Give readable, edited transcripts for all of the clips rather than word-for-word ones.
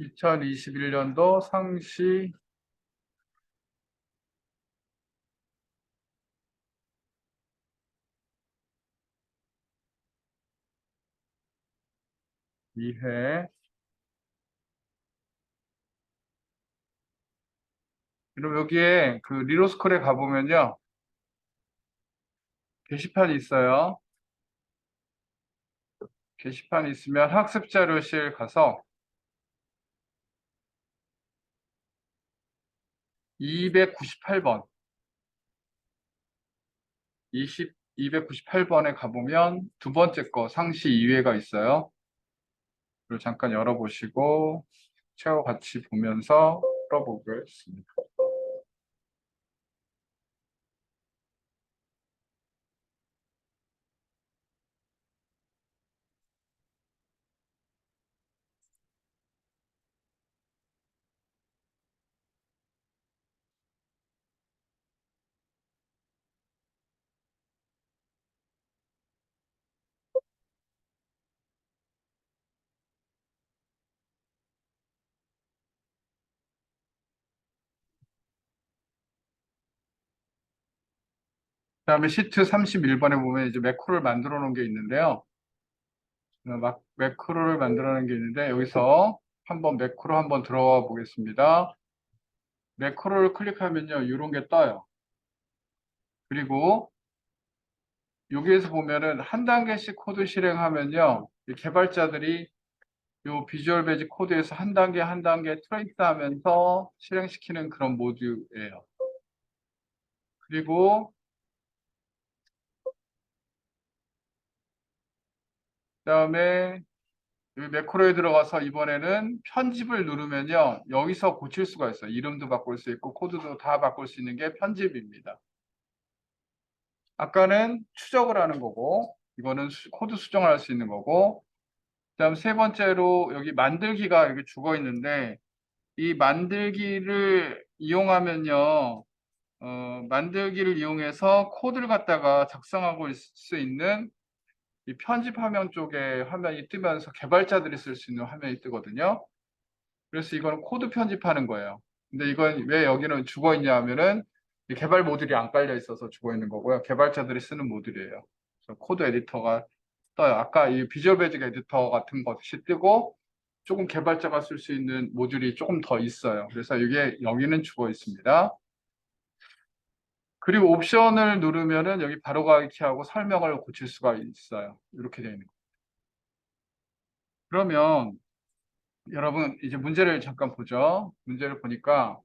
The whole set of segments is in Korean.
2021년도 상시 이회 그럼 여기에 그 리로스쿨에 가보면요. 게시판이 있어요. 게시판이 있으면 학습자료실 가서 298번, 298번에 가보면 두 번째 거 상시 2회가 있어요. 그리고 잠깐 열어보시고 책하고 같이 보면서 풀어보겠습니다. 그다음에 시트 31번에 보면 이제 매크로를 만들어 놓은 게 있는데요. 매크로를 만들어 놓은 게 있는데 여기서 한번 매크로 한번 들어가 보겠습니다. 매크로를 클릭하면요, 이런 게 떠요. 그리고 여기에서 보면은 한 단계씩 코드 실행하면요, 이 개발자들이 요 비주얼 베이직 코드에서 한 단계 한 단계 트레이스 하면서 실행시키는 그런 모듈이에요. 그리고 그다음에 여기 매크로에 들어가서 이번에는 편집을 누르면요, 여기서 고칠 수가 있어요. 이름도 바꿀 수 있고 코드도 다 바꿀 수 있는 게 편집입니다. 아까는 추적을 하는 거고, 이거는 코드 수정을 할 수 있는 거고, 그다음 세 번째로 여기 만들기가 이렇게 죽어 있는데, 이 만들기를 이용하면요, 만들기를 이용해서 코드를 갖다가 작성하고 있을 수 있는 이 편집 화면 쪽에 화면이 뜨면서 개발자들이 쓸 수 있는 화면이 뜨거든요. 그래서 이거는 코드 편집하는 거예요. 근데 이건 왜 여기는 죽어 있냐 하면은 이 개발 모듈이 안 깔려 있어서 죽어 있는 거고요. 개발자들이 쓰는 모듈이에요. 그래서 코드 에디터가 떠요. 아까 이 비주얼 베이직 에디터 같은 것이 뜨고 조금 개발자가 쓸 수 있는 모듈이 조금 더 있어요. 그래서 이게 여기는 죽어 있습니다. 그리고 옵션을 누르면은 여기 바로가기 키하고 설명을 고칠 수가 있어요. 이렇게 되어 있는 거예요. 그러면 여러분 이제 문제를 잠깐 보죠. 문제를 보니까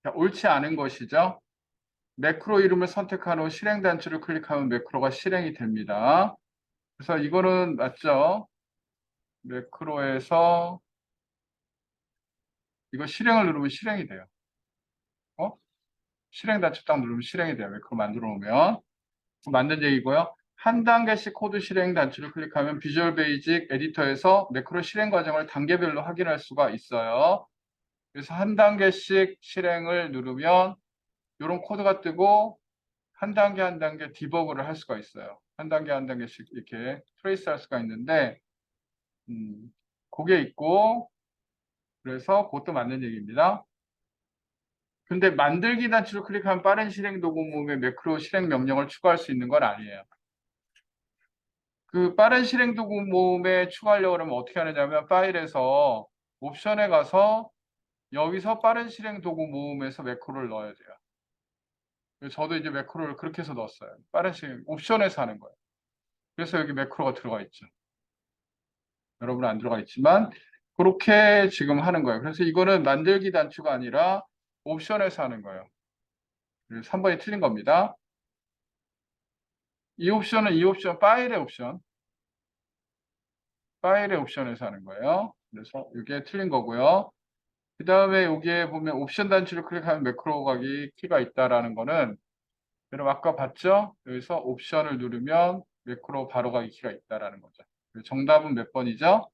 자, 옳지 않은 것이죠. 매크로 이름을 선택한 후 실행 단추를 클릭하면 매크로가 실행이 됩니다. 그래서 이거는 맞죠? 매크로에서 이거 실행을 누르면 실행이 돼요. 어? 실행 단추 딱 누르면 실행이 돼요. 매크로 만들어 놓으면. 맞는 얘기고요. 한 단계씩 코드 실행 단추를 클릭하면 비주얼 베이직 에디터에서 매크로 실행 과정을 단계별로 확인할 수가 있어요. 그래서 한 단계씩 실행을 누르면 이런 코드가 뜨고 한 단계 한 단계 디버그를 할 수가 있어요. 한 단계 한 단계씩 이렇게 트레이스 할 수가 있는데 그게 있고 그래서 그것도 맞는 얘기입니다. 근데 만들기 단추를 클릭하면 빠른 실행 도구 모음에 매크로 실행 명령을 추가할 수 있는 건 아니에요. 그 빠른 실행 도구 모음에 추가하려고 하면 어떻게 하느냐면 파일에서 옵션에 가서 여기서 빠른 실행 도구 모음에서 매크로를 넣어야 돼요. 저도 이제 매크로를 그렇게 해서 넣었어요. 빠른 실행 옵션에서 하는 거예요. 그래서 여기 매크로가 들어가 있죠. 여러분은 안 들어가 있지만 그렇게 지금 하는 거예요. 그래서 이거는 만들기 단추가 아니라 옵션에서 하는 거예요. 3번이 틀린 겁니다. 이 옵션은 이 옵션 파일의 옵션에서 하는 거예요. 그래서 이게 틀린 거고요. 그 다음에 여기에 보면 옵션 단추를 클릭하면 매크로 가기 키가 있다라는 거는 여러분 아까 봤죠? 여기서 옵션을 누르면 매크로 바로 가기 키가 있다라는 거죠. 정답은 몇 번이죠?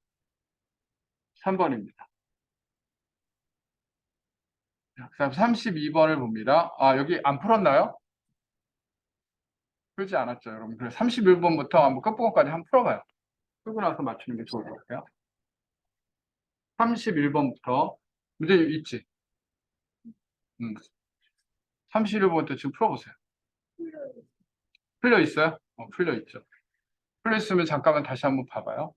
3번입니다. 그다음 32번을 봅니다. 아, 여기 안 풀었나요? 풀지 않았죠, 여러분. 그래서 31번부터 한번 끝부분까지 한번 풀어봐요. 풀고 나서 맞추는 게 좋을 것 같아요. 31번부터 문제 있지? 31번부터 지금 풀어보세요. 풀려 있어요? 풀려 있죠. 풀려 있으면 잠깐만 다시 한번 봐봐요.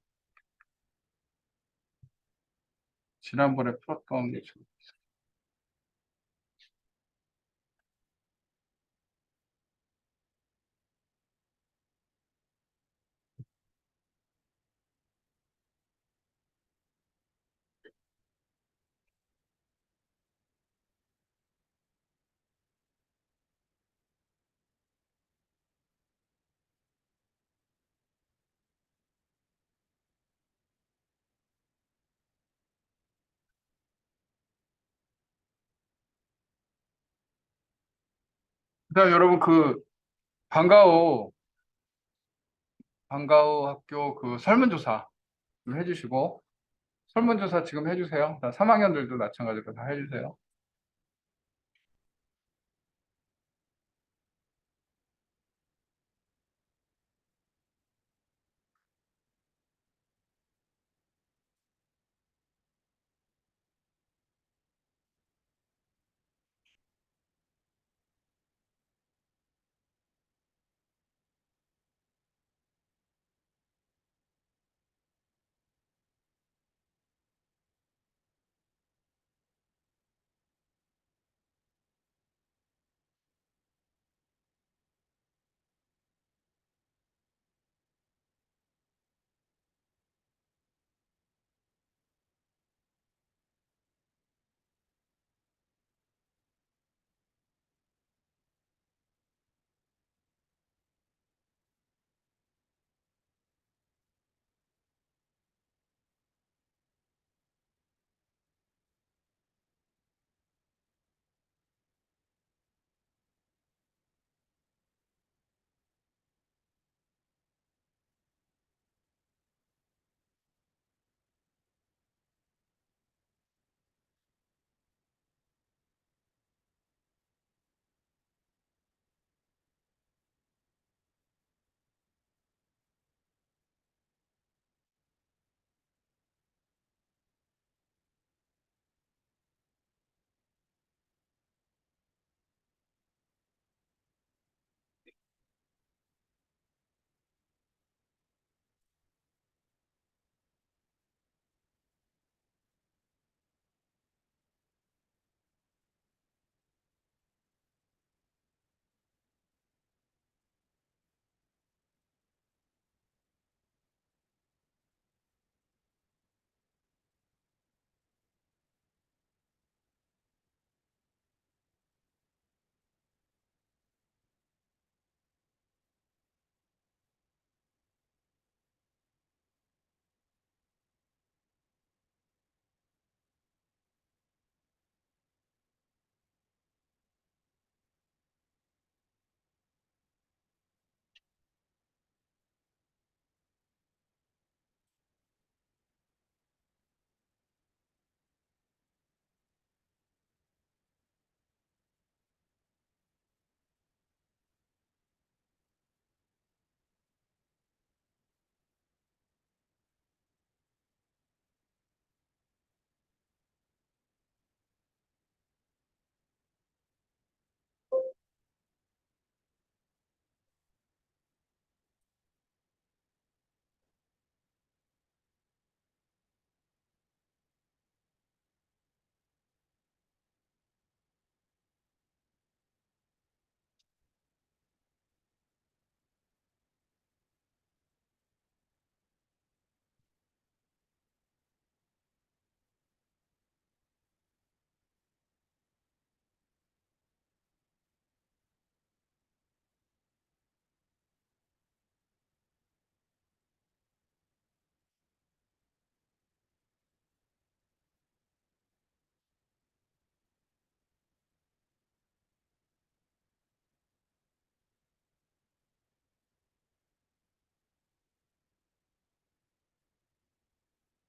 지난번에 풀었던 게 지금. 그다음 여러분 방과후 학교 그 설문조사 좀 해주시고 설문조사 지금 해주세요. 3학년들도 마찬가지로 다 해주세요.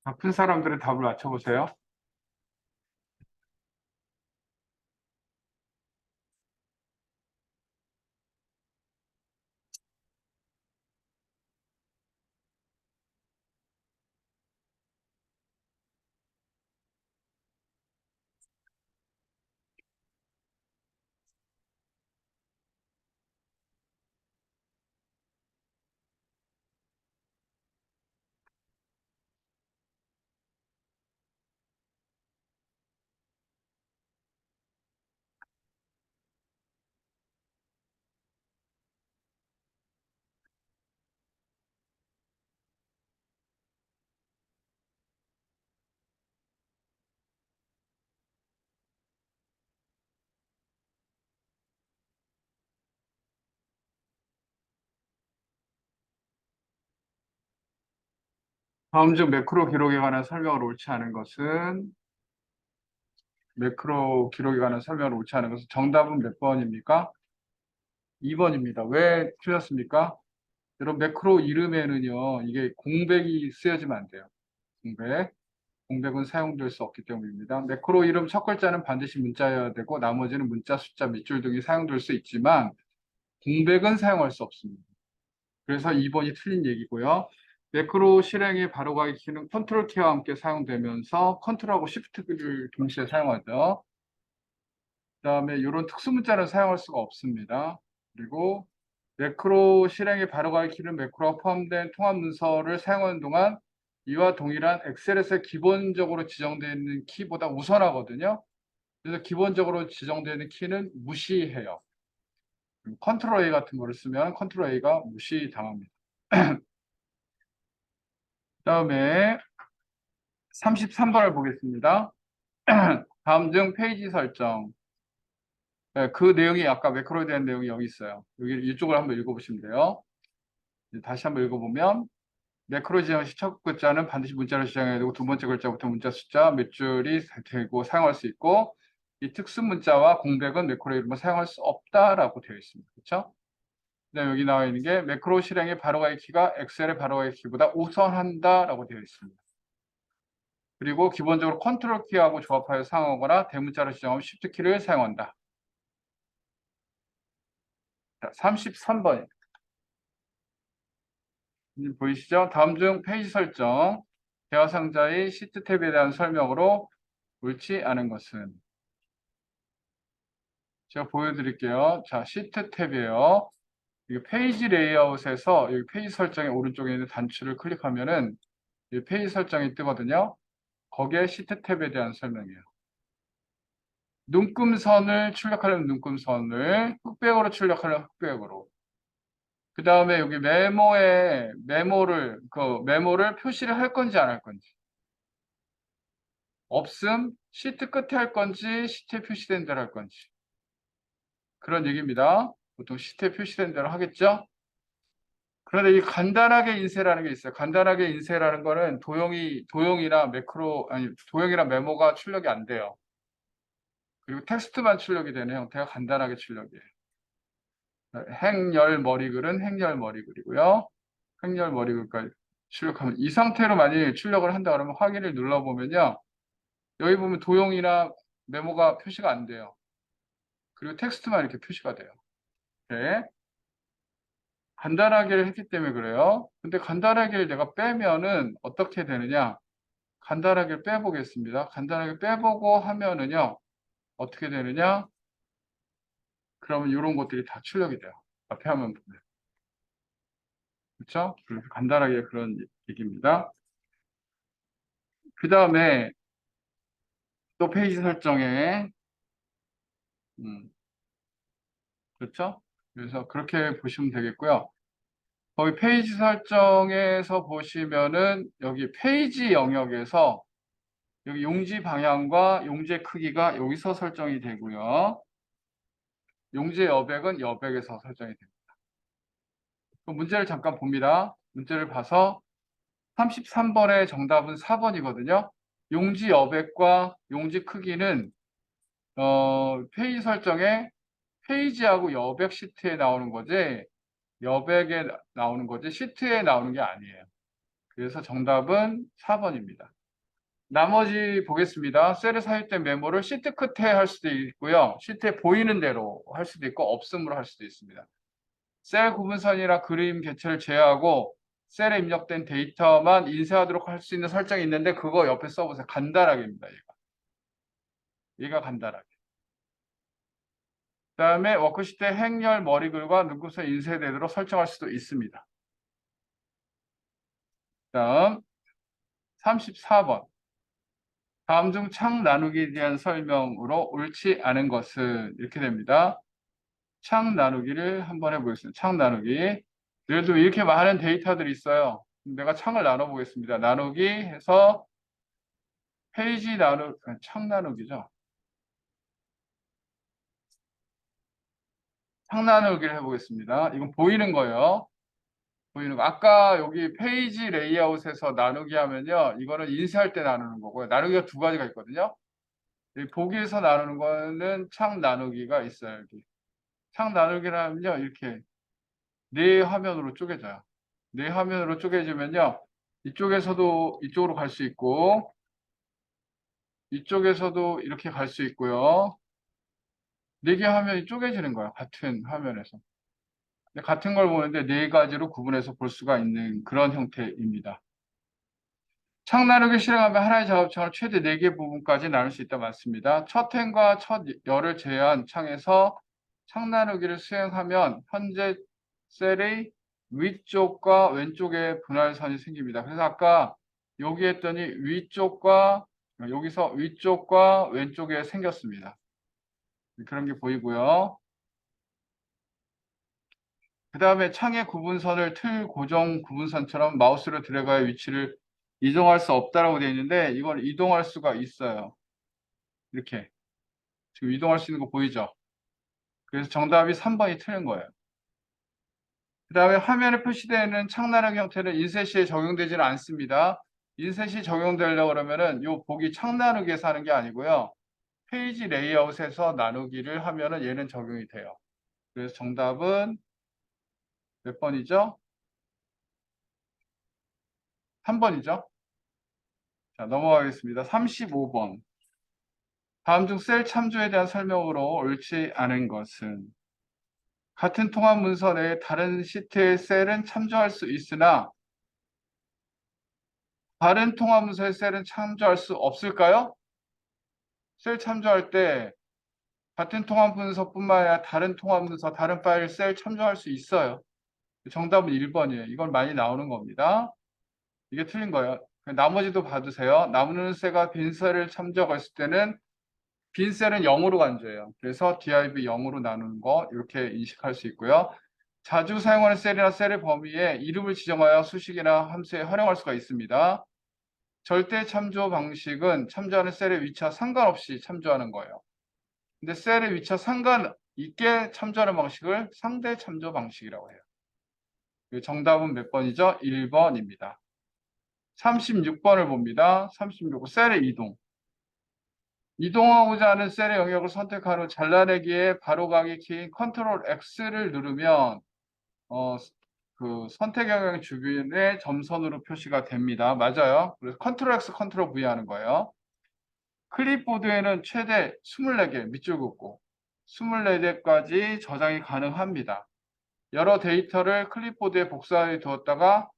다 푼 사람들은 답을 맞춰보세요. 다음 중 매크로 기록에 관한 설명을 옳지 않은 것은 매크로 기록에 관한 설명을 옳지 않은 것은 정답은 몇 번입니까? 2번입니다. 왜 틀렸습니까? 여러분 매크로 이름에는요 이게 공백이 쓰여지면 안 돼요. 공백은 사용될 수 없기 때문입니다. 매크로 이름 첫 글자는 반드시 문자여야 되고 나머지는 문자, 숫자, 밑줄 등이 사용될 수 있지만 공백은 사용할 수 없습니다. 그래서 2번이 틀린 얘기고요. 매크로 실행의 바로가기 키는 컨트롤 키와 함께 사용되면서 컨트롤하고 시프트를 동시에 사용하죠. 그다음에 이런 특수 문자는 사용할 수가 없습니다. 그리고 매크로 실행의 바로가기 키는 매크로가 포함된 통합 문서를 사용하는 동안 이와 동일한 엑셀에서 기본적으로 지정되어 있는 키보다 우선하거든요. 그래서 기본적으로 지정되어 있는 키는 무시해요. 컨트롤 A 같은 거를 쓰면 컨트롤 A가 무시당합니다. 그다음에 33번을 보겠습니다. 다음 중 페이지 설정. 네, 그 내용이 아까 매크로에 대한 내용이 여기 있어요. 여기 이쪽을 한번 읽어보시면 돼요. 다시 한번 읽어보면 매크로 지정 시 첫 글자는 반드시 문자로 지정해야 되고 두 번째 글자부터 문자 숫자 몇 줄이 되고 사용할 수 있고 이 특수 문자와 공백은 매크로 이름을 사용할 수 없다라고 되어 있습니다. 그렇죠? 그다음 여기 나와 있는 게 매크로 실행의 바로가기 키가 엑셀의 바로가기 키보다 우선한다라고 되어 있습니다. 그리고 기본적으로 컨트롤 키하고 조합하여 사용하거나 대문자로 지정하면 쉬프트 키를 사용한다. 33번 보이시죠? 다음 중 페이지 설정 대화 상자의 시트 탭에 대한 설명으로 옳지 않은 것은 제가 보여드릴게요. 자, 시트 탭이에요. 이 페이지 레이아웃에서 여기 페이지 설정의 오른쪽에 있는 단추를 클릭하면은 이 페이지 설정이 뜨거든요. 거기에 시트 탭에 대한 설명이에요. 눈금선을 출력하려면 눈금선을, 흑백으로 출력하려면 흑백으로. 그 다음에 여기 메모를 표시를 할 건지 안 할 건지. 없음, 시트 끝에 할 건지, 시트에 표시된 대로 할 건지. 그런 얘기입니다. 보통 시트에 표시된 대로 하겠죠? 그런데 이 간단하게 인쇄라는 게 있어요. 간단하게 인쇄라는 거는 도형이나 매크로, 아니, 도형이나 메모가 출력이 안 돼요. 그리고 텍스트만 출력이 되는 형태가 간단하게 출력이에요. 행렬 머리글은 행렬 머리글이고요. 행렬 머리글까지 출력하면 이 상태로 만약에 출력을 한다 그러면 확인을 눌러보면요. 여기 보면 도형이나 메모가 표시가 안 돼요. 그리고 텍스트만 이렇게 표시가 돼요. 네. 간단하게 했기 때문에 그래요. 근데 간단하게 내가 빼면은 어떻게 되느냐? 간단하게 빼보겠습니다. 간단하게 빼보고 하면은요. 어떻게 되느냐? 그러면 이런 것들이 다 출력이 돼요. 앞에 화면 보면. 그렇죠? 그래서 간단하게 그런 얘기입니다. 그 다음에 또 페이지 설정에 그렇죠? 그래서 그렇게 보시면 되겠고요. 거기 페이지 설정에서 보시면은 여기 페이지 영역에서 여기 용지 방향과 용지의 크기가 여기서 설정이 되고요. 용지의 여백은 여백에서 설정이 됩니다. 그럼 문제를 잠깐 봅니다. 문제를 봐서 33번의 정답은 4번이거든요. 용지 여백과 용지 크기는 페이지 설정에 페이지하고 여백 시트에 나오는 거지 여백에 나오는 거지 시트에 나오는 게 아니에요. 그래서 정답은 4번입니다. 나머지 보겠습니다. 셀에 삽입된 메모를 시트 끝에 할 수도 있고요. 시트에 보이는 대로 할 수도 있고 없음으로 할 수도 있습니다. 셀 구분선이나 그림 개체를 제외하고 셀에 입력된 데이터만 인쇄하도록 할 수 있는 설정이 있는데 그거 옆에 써보세요. 간단하게입니다. 얘가 간단하게. 그 다음에 워크시트에 행렬 머리글과 눈금선 인쇄되도록 설정할 수도 있습니다. 다음 34번. 다음 중 창 나누기에 대한 설명으로 옳지 않은 것은 이렇게 됩니다. 창 나누기를 한번 해보겠습니다. 창 나누기. 예를 들어 이렇게 많은 데이터들이 있어요. 내가 창을 나눠보겠습니다. 나누기 해서 창 나누기죠. 창 나누기를 해보겠습니다. 이건 보이는 거예요. 보이는 거. 아까 여기 페이지 레이아웃에서 나누기 하면요. 이거는 인쇄할 때 나누는 거고요. 나누기가 두 가지가 있거든요. 이 보기에서 나누는 거는 창 나누기가 있어요. 여기. 창 나누기라면요. 이렇게 네 화면으로 쪼개져요. 네 화면으로 쪼개지면요. 이쪽에서도 이쪽으로 갈 수 있고 이쪽에서도 이렇게 갈 수 있고요. 네 개 화면이 쪼개지는 거예요. 같은 화면에서. 근데 같은 걸 보는데 네 가지로 구분해서 볼 수가 있는 그런 형태입니다. 창 나누기 실행하면 하나의 작업창을 최대 4개 부분까지 나눌 수 있다 맞습니다. 첫 행과 첫 열을 제외한 창에서 창 나누기를 수행하면 현재 셀의 위쪽과 왼쪽에 분할선이 생깁니다. 그래서 아까 여기 했더니 위쪽과 여기서 위쪽과 왼쪽에 생겼습니다. 그런 게 보이고요. 그 다음에 창의 구분선을 틀 고정 구분선처럼 마우스로 드래그하여 위치를 이동할 수 없다라고 되어 있는데 이걸 이동할 수가 있어요. 이렇게 지금 이동할 수 있는 거 보이죠? 그래서 정답이 3번이 틀린 거예요. 그 다음에 화면에 표시되는 창 나누기 형태는 인쇄 시에 적용되지는 않습니다. 인쇄 시 적용되려고 그러면은 요 보기 창 나누기에서 하는 게 아니고요. 페이지 레이아웃에서 나누기를 하면은 얘는 적용이 돼요. 그래서 정답은 몇 번이죠? 3번이죠? 자, 넘어가겠습니다. 35번. 다음 중 셀 참조에 대한 설명으로 옳지 않은 것은 같은 통합 문서 내에 다른 시트의 셀은 참조할 수 있으나 다른 통합 문서의 셀은 참조할 수 없을까요? 셀 참조할 때 같은 통합 문서뿐만 아니라 다른 통합 문서, 다른 파일 셀 참조할 수 있어요. 정답은 1번이에요. 이건 많이 나오는 겁니다. 이게 틀린 거예요. 나머지도 봐두세요. 남는 셀과 빈 셀을 참조했을 때는 빈 셀은 0으로 간주해요. 그래서 div 0으로 나누는 거 이렇게 인식할 수 있고요. 자주 사용하는 셀이나 셀의 범위에 이름을 지정하여 수식이나 함수에 활용할 수가 있습니다. 절대 참조 방식은 참조하는 셀의 위치와 상관없이 참조하는 거예요. 근데 셀의 위치와 상관있게 참조하는 방식을 상대 참조 방식이라고 해요. 정답은 몇 번이죠? 1번입니다. 36번을 봅니다. 36번 셀의 이동. 이동하고자 하는 셀의 영역을 선택한 후 잘라내기에 바로가기 키인 컨트롤 X를 누르면 그 선택 영역 주변에 점선으로 표시가 됩니다. 맞아요. 그래서 컨트롤 X, 컨트롤 V 하는 거예요. 클립보드에는 최대 24개 밑줄 긋고 24개까지 저장이 가능합니다. 여러 데이터를 클립보드에 복사해 두었다가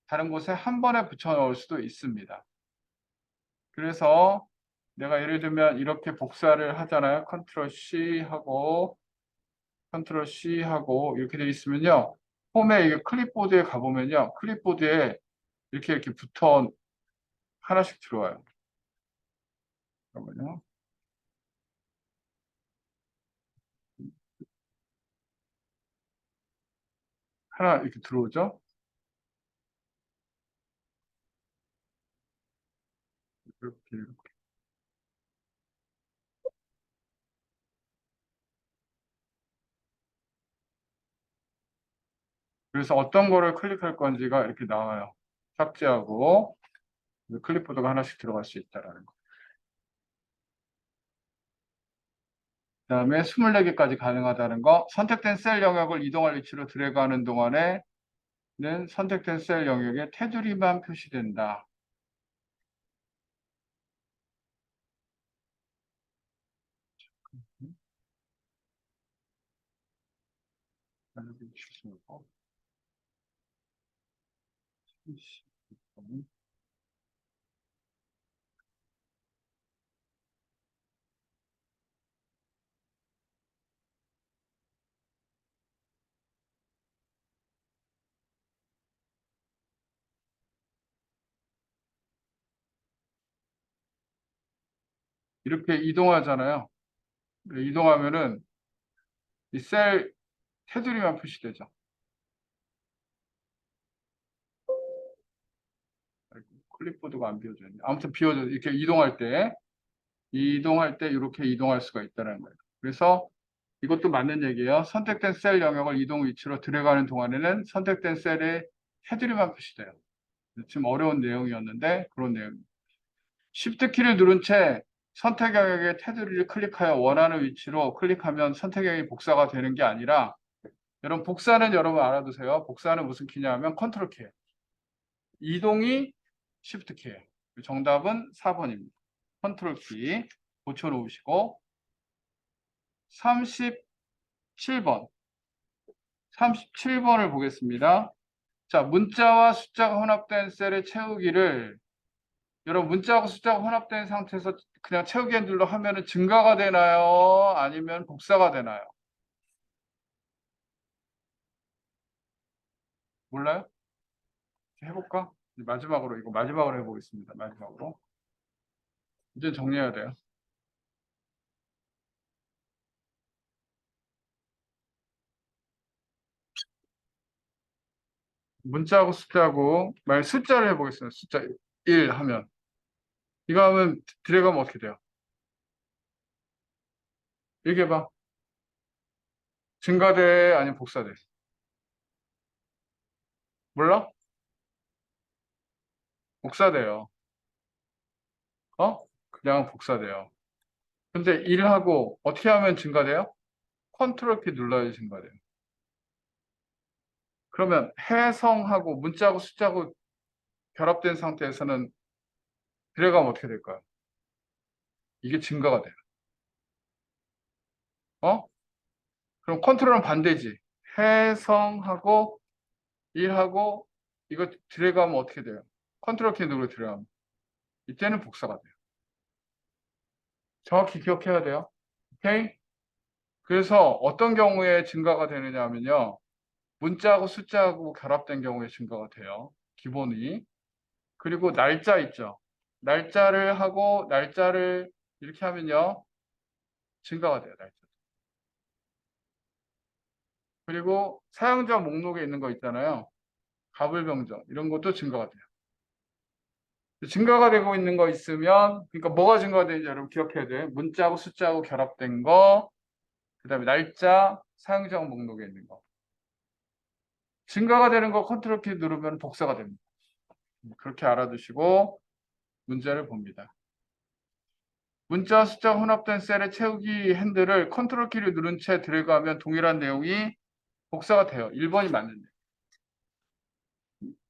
다른 곳에 한 번에 붙여 넣을 수도 있습니다. 그래서 내가 예를 들면 이렇게 복사를 하잖아요. 컨트롤 C 하고 이렇게 되어 있으면요. 홈에 이게 클립보드에 가보면요. 클립보드에 이렇게 붙어 하나씩 들어와요. 잠깐만요. 하나 이렇게 들어오죠. 이렇게. 그래서 어떤 거를 클릭할 건지가 이렇게 나와요. 삭제하고 클립보드가 하나씩 들어갈 수 있다라는 거. 그다음에 24개까지 가능하다는 거. 선택된 셀 영역을 이동할 위치로 드래그하는 동안에는 선택된 셀 영역에 테두리만 표시된다. 이렇게 이동하잖아요. 이동하면은 이 셀 테두리만 표시되죠. 클립보드가 안 비워져 있네. 아무튼 비워져 이렇게 이동할 때 이렇게 이동할 수가 있다는 거예요. 그래서 이것도 맞는 얘기예요. 선택된 셀 영역을 이동 위치로 들어가는 동안에는 선택된 셀의 테두리만 표시돼요. 지금 어려운 내용이었는데 그런 내용. Shift 키를 누른 채 선택 영역의 테두리를 클릭하여 원하는 위치로 클릭하면 선택 영역이 복사가 되는 게 아니라 여러분 복사는 여러분 알아두세요. 복사는 무슨 키냐면 컨트롤 키예요. 이동이 Shift 키예요. 정답은 4번입니다. 컨트롤 키 고쳐놓으시고 37번 37번을 보겠습니다. 자, 문자와 숫자가 혼합된 셀의 채우기를 여러분 문자하고 숫자가 혼합된 상태에서 그냥 채우기 핸들로 하면은 증가가 되나요? 아니면 복사가 되나요? 몰라요? 해볼까? 마지막으로 이거 마지막으로 해보겠습니다. 마지막으로 이제 정리해야 돼요. 문자하고 숫자하고 만약 숫자를 해보겠습니다. 숫자 1 하면 이거 하면 드래그하면 어떻게 돼요? 얘기해봐. 증가돼 아니면 복사돼? 몰라? 복사돼요. 어? 그냥 복사돼요. 근데 1하고 어떻게 하면 증가돼요? 컨트롤 키 눌러야 증가돼요. 그러면 해성하고 문자하고 숫자하고 결합된 상태에서는 드래그하면 어떻게 될까요? 이게 증가가 돼요. 어? 그럼 컨트롤은 반대지. 해성하고 1하고 이거 드래그하면 어떻게 돼요? 컨트롤 키 누르고 드래그하면 이때는 복사가 돼요. 정확히 기억해야 돼요. 오케이? 그래서 어떤 경우에 증가가 되느냐 하면요. 문자하고 숫자하고 결합된 경우에 증가가 돼요. 기본이. 그리고 날짜 있죠. 날짜를 하고 날짜를 이렇게 하면요. 증가가 돼요. 날짜. 그리고 사용자 목록에 있는 거 있잖아요. 가불병정 이런 것도 증가가 돼요. 증가가 되고 있는 거 있으면 그러니까 뭐가 증가가 되는지 여러분 기억해야 돼요. 문자하고 숫자하고 결합된 거, 그다음에 날짜, 사용자 목록에 있는 거. 증가가 되는 거 컨트롤 키 누르면 복사가 됩니다. 그렇게 알아두시고 문제를 봅니다. 문자 숫자 혼합된 셀의 채우기 핸들을 컨트롤 키를 누른 채 드래그하면 동일한 내용이 복사가 돼요. 1번이 맞는데.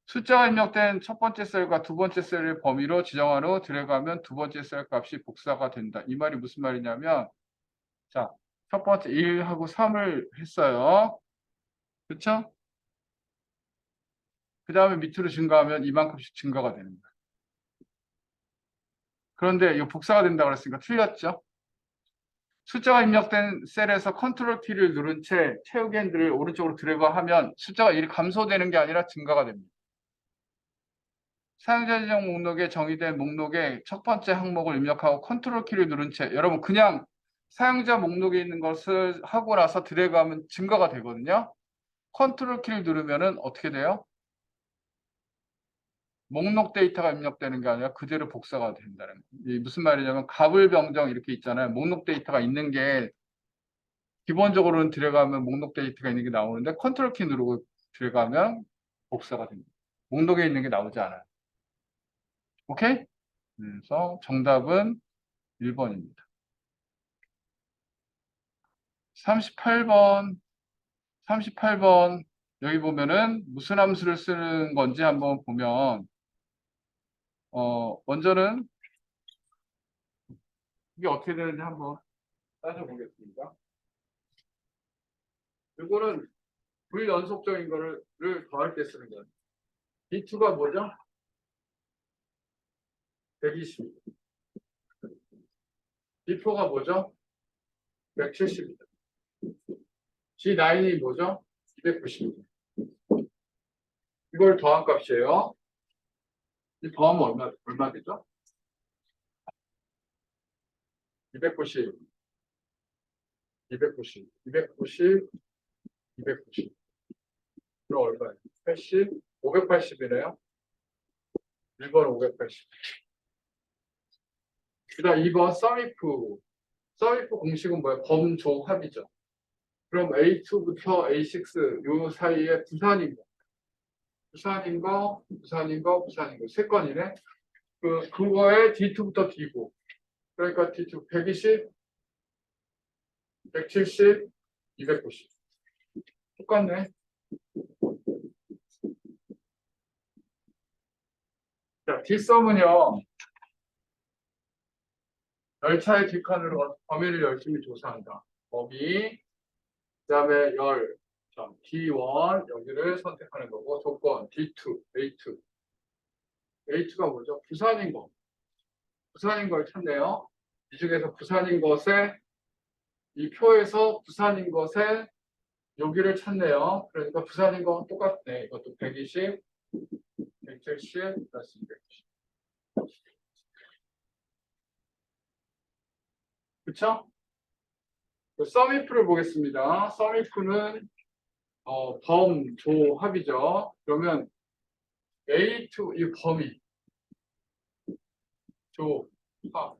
숫자가 입력된 첫 번째 셀과 두 번째 셀의 범위로 지정한 후 드래그하면 두 번째 셀 값이 복사가 된다. 이 말이 무슨 말이냐면 자, 첫 번째 1하고 3을 했어요. 그렇죠? 그 다음에 밑으로 증가하면 이만큼씩 증가가 되는 거예요. 그런데 이거 복사가 된다고 그랬으니까 틀렸죠? 숫자가 입력된 셀에서 컨트롤 키를 누른 채 채우기 핸들을 오른쪽으로 드래그하면 숫자가 1이 감소되는 게 아니라 증가가 됩니다. 사용자 지정 목록에 정의된 목록의 첫 번째 항목을 입력하고 컨트롤 키를 누른 채 여러분 그냥 사용자 목록에 있는 것을 하고 나서 드래그하면 증가가 되거든요. 컨트롤 키를 누르면은 어떻게 돼요? 목록 데이터가 입력되는 게 아니라 그대로 복사가 된다는 거예요. 이게 무슨 말이냐면 가불병정 이렇게 있잖아요. 목록 데이터가 있는 게 기본적으로는 드래그하면 목록 데이터가 있는 게 나오는데 컨트롤 키 누르고 드래그하면 복사가 됩니다. 목록에 있는 게 나오지 않아요. 오케이? 그래서 정답은 1번입니다. 38번, 38번 여기 보면은 무슨 함수를 쓰는 건지 한번 보면 먼저는 이게 어떻게 되는지 한번 따져보겠습니다. 이거는 불연속적인 거를 더할 때 쓰는 거예요. B2가 뭐죠? 120. B4가 뭐죠? 170입니다. G9이 뭐죠? 290입니다. 이걸 더한 값이에요. 이 더하면 얼마 되죠? 290, 290, 290, 290. 그럼 얼마예요? 80, 580이네요. 1번 580. 그 다음 2번 썸이프. 썸이프 공식은 뭐예요? 범조합이죠. 그럼 A2부터 A6 요 사이에 부산입니다. 부산인 거, 부산인 거, 부산인 거. 세 건이네. 그거에 D2부터 D고. 그러니까 D2 120, 170, 290. 똑같네. 자, D썸은요, 열차의 뒷칸으로 범위를 열심히 조사한다. 범위, 그 다음에 열, 자, D1, 여기를 선택하는 거고, 조건, D2, A2. A2가 뭐죠? 부산인 거. 부산인 걸 찾네요. 이 중에서 부산인 것에, 이 표에서 부산인 것에 여기를 찾네요. 그러니까 부산인 건 똑같네. 이것도 120, 170, 플러스 290. 그쵸? 썸이프를 보겠습니다. 썸이프는 범조합이죠. 그러면 A2, 이 범위, 조합.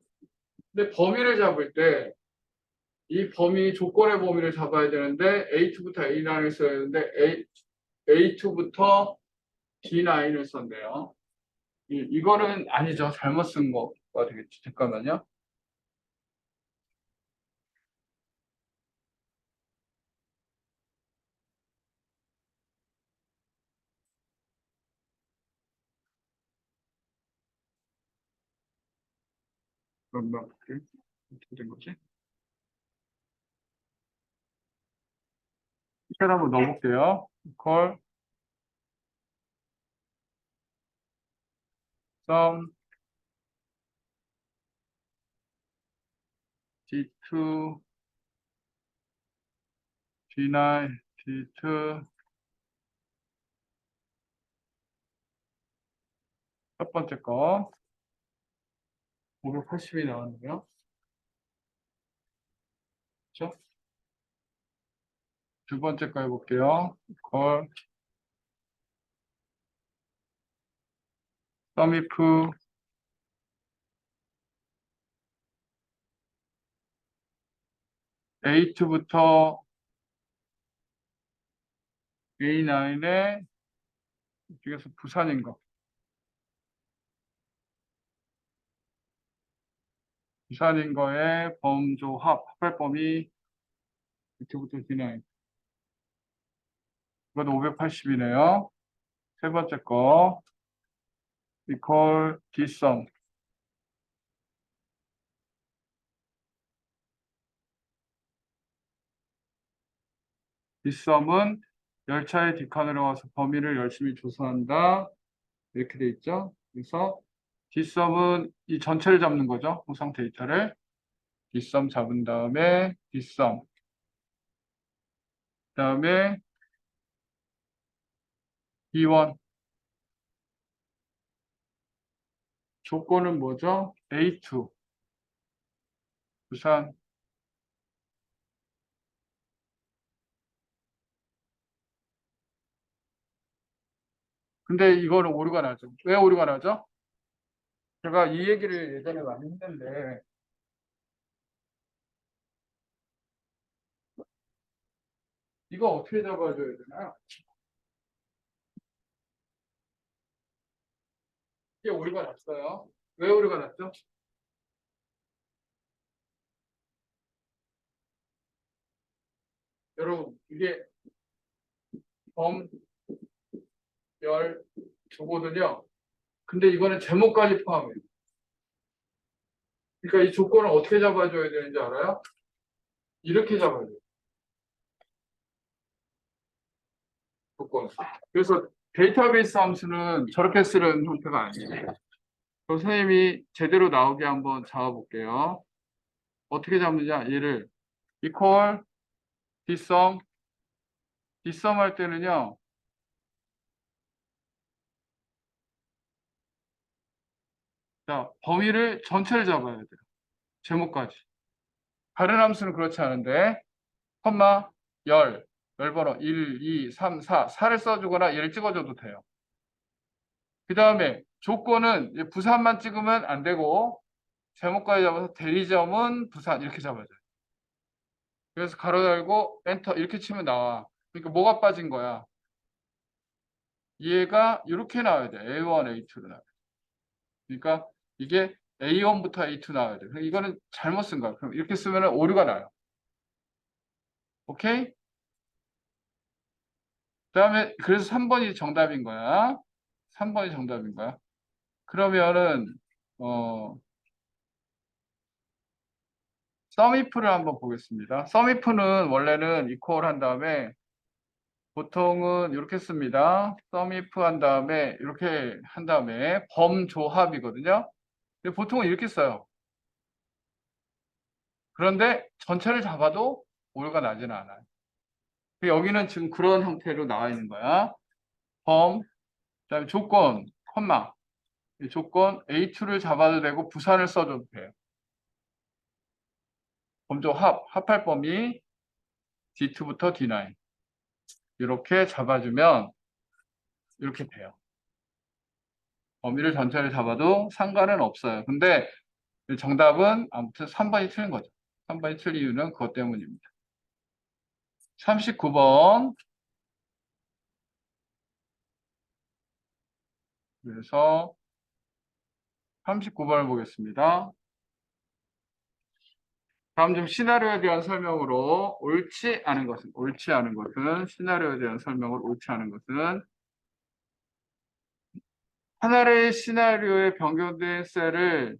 근데 범위를 잡을 때 이 범위, 조건의 범위를 잡아야 되는데 A2부터 A9을 써야 되는데 A2부터 D9을 썼네요. 이거는 아니죠. 잘못 쓴 거가 되겠지. 잠깐만요. 그럼 뭐, 어떻게 된 거지? 셋 한번 넣어볼게요. 콜, 썸, D2, D9, D2, 첫 번째 거, 580이 나왔네요. 그렇죠? 두 번째 거 해볼게요. 콜, 썸이프, A2부터 A9의 중에서 부산인 거. 부산인 거의 범조합, 합발범위 A2부터 D9. 이것도 580이네요. 세 번째 거, 이퀄 D썸. D썸은 열차의 뒷칸으로 와서 범위를 열심히 조사한다. 이렇게 돼 있죠. 그래서 D썸은 이 전체를 잡는 거죠. 홍상 데이터를. D썸 잡은 다음에 D썸. 그다음에 D1. 조건은 뭐죠? A2. 부산. 근데 이거는 오류가 나죠. 왜 오류가 나죠? 제가 이 얘기를 예전에 많이 했는데 이거 어떻게 잡아줘야 되나요? 이게 오류가 났어요. 왜 오류가 났죠? 여러분, 이게 범, 열, 조거든요. 근데 이거는 제목까지 포함해요. 그러니까 이 조건을 어떻게 잡아줘야 되는지 알아요? 이렇게 잡아야 돼요. 조건. 그래서 데이터베이스 함수는 저렇게 쓰는 형태가 아니에요. 선생님이 제대로 나오게 한번 잡아볼게요. 어떻게 잡느냐? 얘를 equal, dsum, dsum 할 때는요. 자, 범위를 전체를 잡아야 돼요. 제목까지. 다른 함수는 그렇지 않은데, 컴마, 열, 열번호 1, 2, 3, 4, 4를 써주거나 얘를 찍어줘도 돼요. 그 다음에 조건은 이제 부산만 찍으면 안 되고, 제목까지 잡아서 대리점은 부산 이렇게 잡아줘요. 그래서 가로 열고 엔터 이렇게 치면 나와. 그러니까 뭐가 빠진 거야? 얘가 이렇게 나와야 돼. A1, A2로 나와야 돼. 그러니까 이게 A1부터 A2 나와야 돼. 그럼 이거는 잘못 쓴 거야. 그럼 이렇게 쓰면 오류가 나요. 오케이? 그다음에 그래서 3번이 정답인 거야. 3번이 정답인 거야. 그러면은 어 썸이프를 한번 보겠습니다. 썸이프는 원래는 이퀄 한 다음에 보통은 이렇게 씁니다. 썸이프 한 다음에 이렇게 한 다음에 범조합이거든요. 근데 보통은 이렇게 써요. 그런데 전체를 잡아도 오류가 나지는 않아요. 여기는 지금 그런 형태로 나와 있는 거야. 범, 그다음에 조건, 컴마. 이 조건 A2를 잡아도 되고 부산을 써줘도 돼요. 범조합, 합할 범위 D2부터 D9 이렇게 잡아주면 이렇게 돼요. 범위를 전체를 잡아도 상관은 없어요. 근데 정답은 아무튼 3번이 틀린 거죠. 3번이 틀린 이유는 그것 때문입니다. 39번. 그래서 39번을 보겠습니다. 다음 좀 시나리오에 대한 설명으로 옳지 않은 것은 시나리오에 대한 설명으로 옳지 않은 것은 하나의 시나리오에 변경된 셀을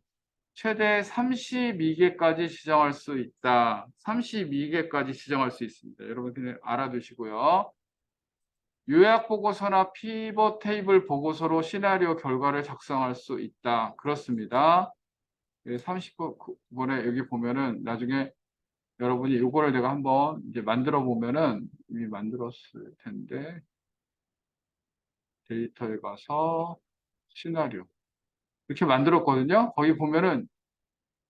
최대 32개까지 지정할 수 있다. 32개까지 지정할 수 있습니다. 여러분 그냥 알아두시고요. 요약 보고서나 피벗 테이블 보고서로 시나리오 결과를 작성할 수 있다. 그렇습니다. 39번에 여기 보면은 나중에 여러분이 이거를 내가 한번 이제 만들어 보면은 이미 만들었을 텐데 데이터에 가서 시나리오 이렇게 만들었거든요. 거기 보면은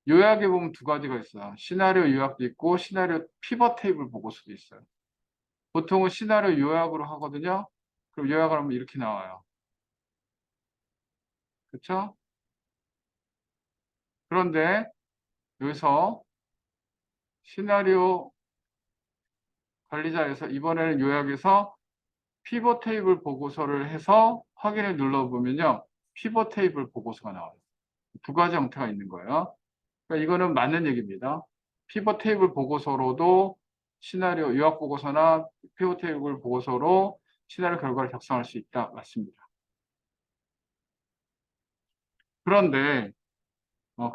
요약에 보면 두 가지가 있어요. 시나리오 요약도 있고 시나리오 피벗 테이블 보고서도 있어요. 보통은 시나리오 요약으로 하거든요. 그럼 요약을 하면 이렇게 나와요. 그렇죠? 그런데 여기서 시나리오 관리자에서 이번에는 요약에서 피벗 테이블 보고서를 해서 확인을 눌러보면요. 피벗 테이블 보고서가 나와요. 두 가지 형태가 있는 거예요. 그러니까 이거는 맞는 얘기입니다. 피벗 테이블 보고서로도 시나리오 요약 보고서나 피벗 테이블 보고서로 시나리오 결과를 작성할 수 있다. 맞습니다. 그런데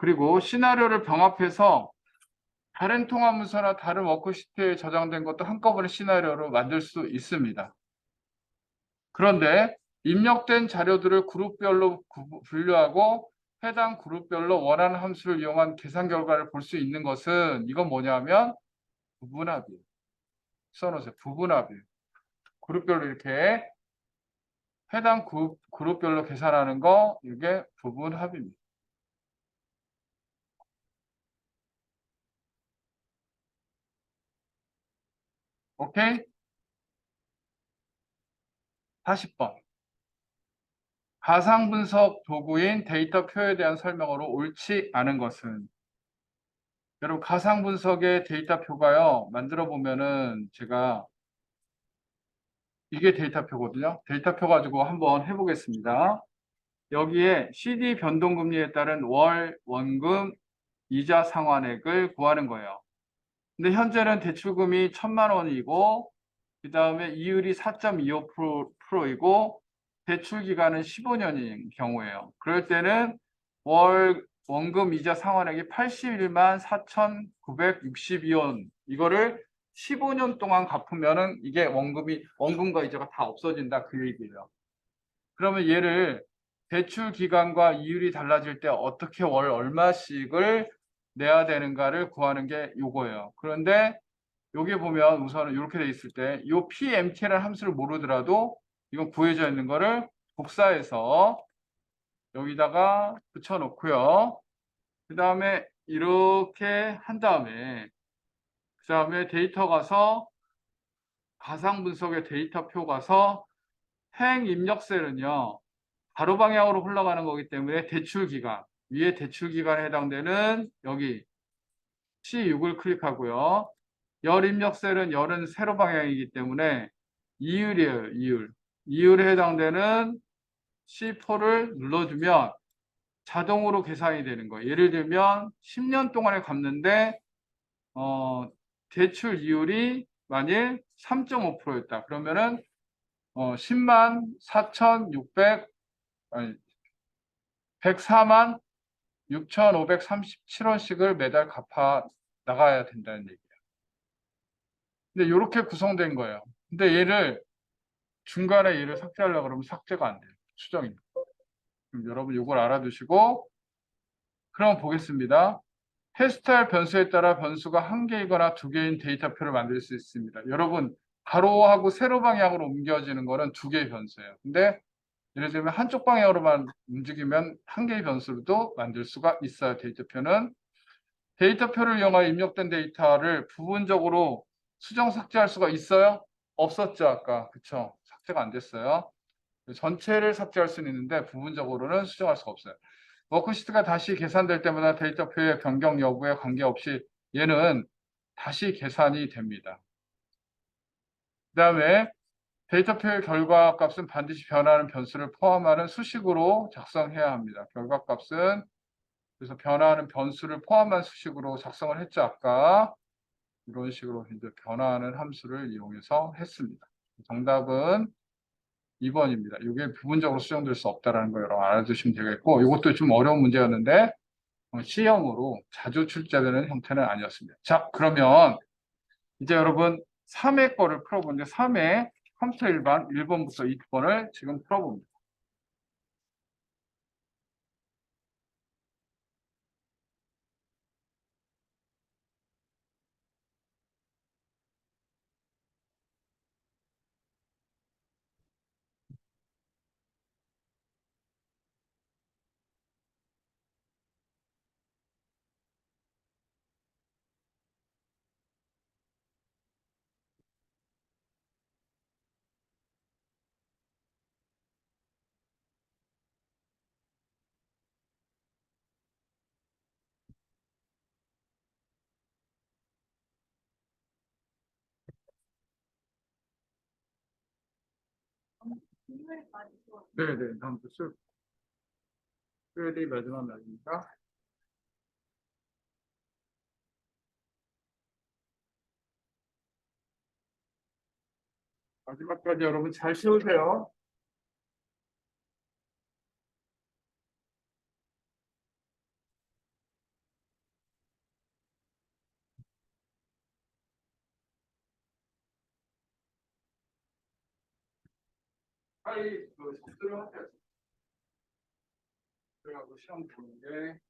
그리고 시나리오를 병합해서 다른 통합 문서나 다른 워크시트에 저장된 것도 한꺼번에 시나리오로 만들 수 있습니다. 그런데 입력된 자료들을 그룹별로 분류하고 해당 그룹별로 원하는 함수를 이용한 계산 결과를 볼 수 있는 것은 이건 뭐냐면 부분합이에요. 써놓으세요. 부분합이에요. 그룹별로 이렇게 해당 그룹별로 계산하는 거 이게 부분합입니다. 오케이? 40번. 가상 분석 도구인 데이터 표에 대한 설명으로 옳지 않은 것은 여러분 가상 분석의 데이터 표가요. 만들어 보면은 제가 이게 데이터 표거든요. 데이터 표 가지고 한번 해보겠습니다. 여기에 CD 변동금리에 따른 월 원금 이자 상환액을 구하는 거예요. 근데 현재는 대출금이 1,000만 원이고 그 다음에 이율이 4.25%이고 대출 기간은 15년인 경우예요. 그럴 때는 월 원금 이자 상환액이 81만 4,962원 이거를 15년 동안 갚으면은 이게 원금과 이자가 다 없어진다 그 얘기예요. 그러면 얘를 대출 기간과 이율이 달라질 때 어떻게 월 얼마씩을 내야 되는가를 구하는 게 요거예요. 그런데 여기 보면 우선은 이렇게 돼 있을 때 이 PMT라는 함수를 모르더라도 이건 구해져 있는 거를 복사해서 여기다가 붙여 놓고요. 그 다음에 이렇게 한 다음에 그 다음에 데이터 가서 가상 분석의 데이터 표 가서 행 입력 셀은요. 가로 방향으로 흘러가는 거기 때문에 대출 기간 위에 대출 기간에 해당되는 여기 C6을 클릭하고요. 열 입력 셀은 열은 세로 방향이기 때문에 이율이에요. 이율. 이율에 해당되는 C4를 눌러주면 자동으로 계산이 되는 거예요. 예를 들면 10년 동안에 갚는데 대출 이율이 만일 3.5%였다. 그러면은 10만 4,600 아니 104만 6,537원씩을 매달 갚아 나가야 된다는 얘기예요. 근데 이렇게 구성된 거예요. 근데 얘를 중간에 얘를 삭제하려고 그러면 삭제가 안 돼요. 수정입니다. 그럼 여러분 이걸 알아두시고 그럼 보겠습니다. 해스타일 변수에 따라 변수가 한 개이거나 두 개인 데이터표를 만들 수 있습니다. 여러분 가로하고 세로 방향으로 옮겨지는 거는 두 개의 변수예요. 근데 예를 들면 한쪽 방향으로만 움직이면 한 개의 변수로도 만들 수가 있어요. 데이터표는. 데이터표를 이용하여 입력된 데이터를 부분적으로 수정 삭제할 수가 있어요? 없었죠, 아까. 그쵸? 삭제가 안 됐어요. 전체를 삭제할 수는 있는데 부분적으로는 수정할 수가 없어요. 워크시트가 다시 계산될 때마다 데이터표의 변경 여부에 관계없이 얘는 다시 계산이 됩니다. 그 다음에 데이터표의 결과값은 반드시 변화하는 변수를 포함하는 수식으로 작성해야 합니다. 결과값은 그래서 변화하는 변수를 포함한 수식으로 작성을 했죠. 아까 이런 식으로 이제 변화하는 함수를 이용해서 했습니다. 정답은 2번입니다. 이게 부분적으로 수정될 수 없다는 거 여러분 알아두시면 되겠고 이것도 좀 어려운 문제였는데 C형으로 자주 출제되는 형태는 아니었습니다. 자, 그러면 이제 여러분 3회 거를 풀어보는데 3회 컴퓨터 일반 1번부터 2번을 지금 풀어봅니다. 네네, 다음 주 수요일이 마지막 날입니다. 마지막까지 여러분 잘 쉬우세요. 빨리 그 접수를 하세요. 그래가지고 시험 보는 게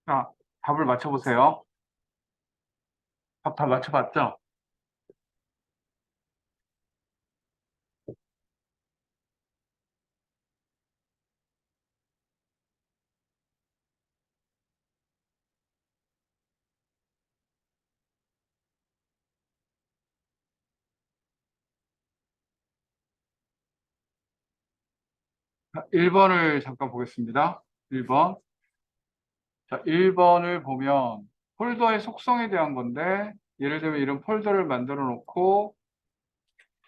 자, 답을 맞춰보세요. 답 다 맞춰봤죠? 1번을 잠깐 보겠습니다. 1번. 자, 1번을 보면 폴더의 속성에 대한 건데, 예를 들면 이런 폴더를 만들어 놓고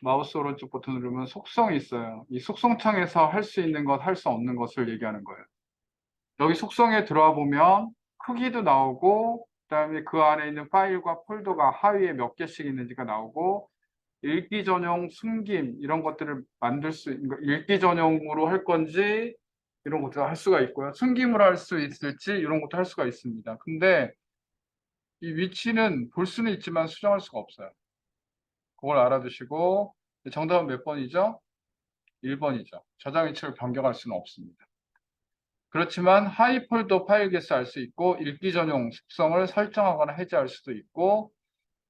마우스 오른쪽 버튼 누르면 속성이 있어요. 이 속성창에서 할 수 있는 것, 할 수 없는 것을 얘기하는 거예요. 여기 속성에 들어와 보면 크기도 나오고, 그다음에 그 안에 있는 파일과 폴더가 하위에 몇 개씩 있는지가 나오고, 읽기 전용 숨김 이런 것들을 만들 수 있는 거, 읽기 전용으로 할 건지 이런 것도 할 수가 있고요. 숨김으로 할 수 있을지 이런 것도 할 수가 있습니다. 근데 이 위치는 볼 수는 있지만 수정할 수가 없어요. 그걸 알아두시고 정답은 몇 번이죠? 1번이죠. 저장 위치를 변경할 수는 없습니다. 그렇지만 하위 폴더 파일 개수 알 수 있고 읽기 전용 속성을 설정하거나 해제할 수도 있고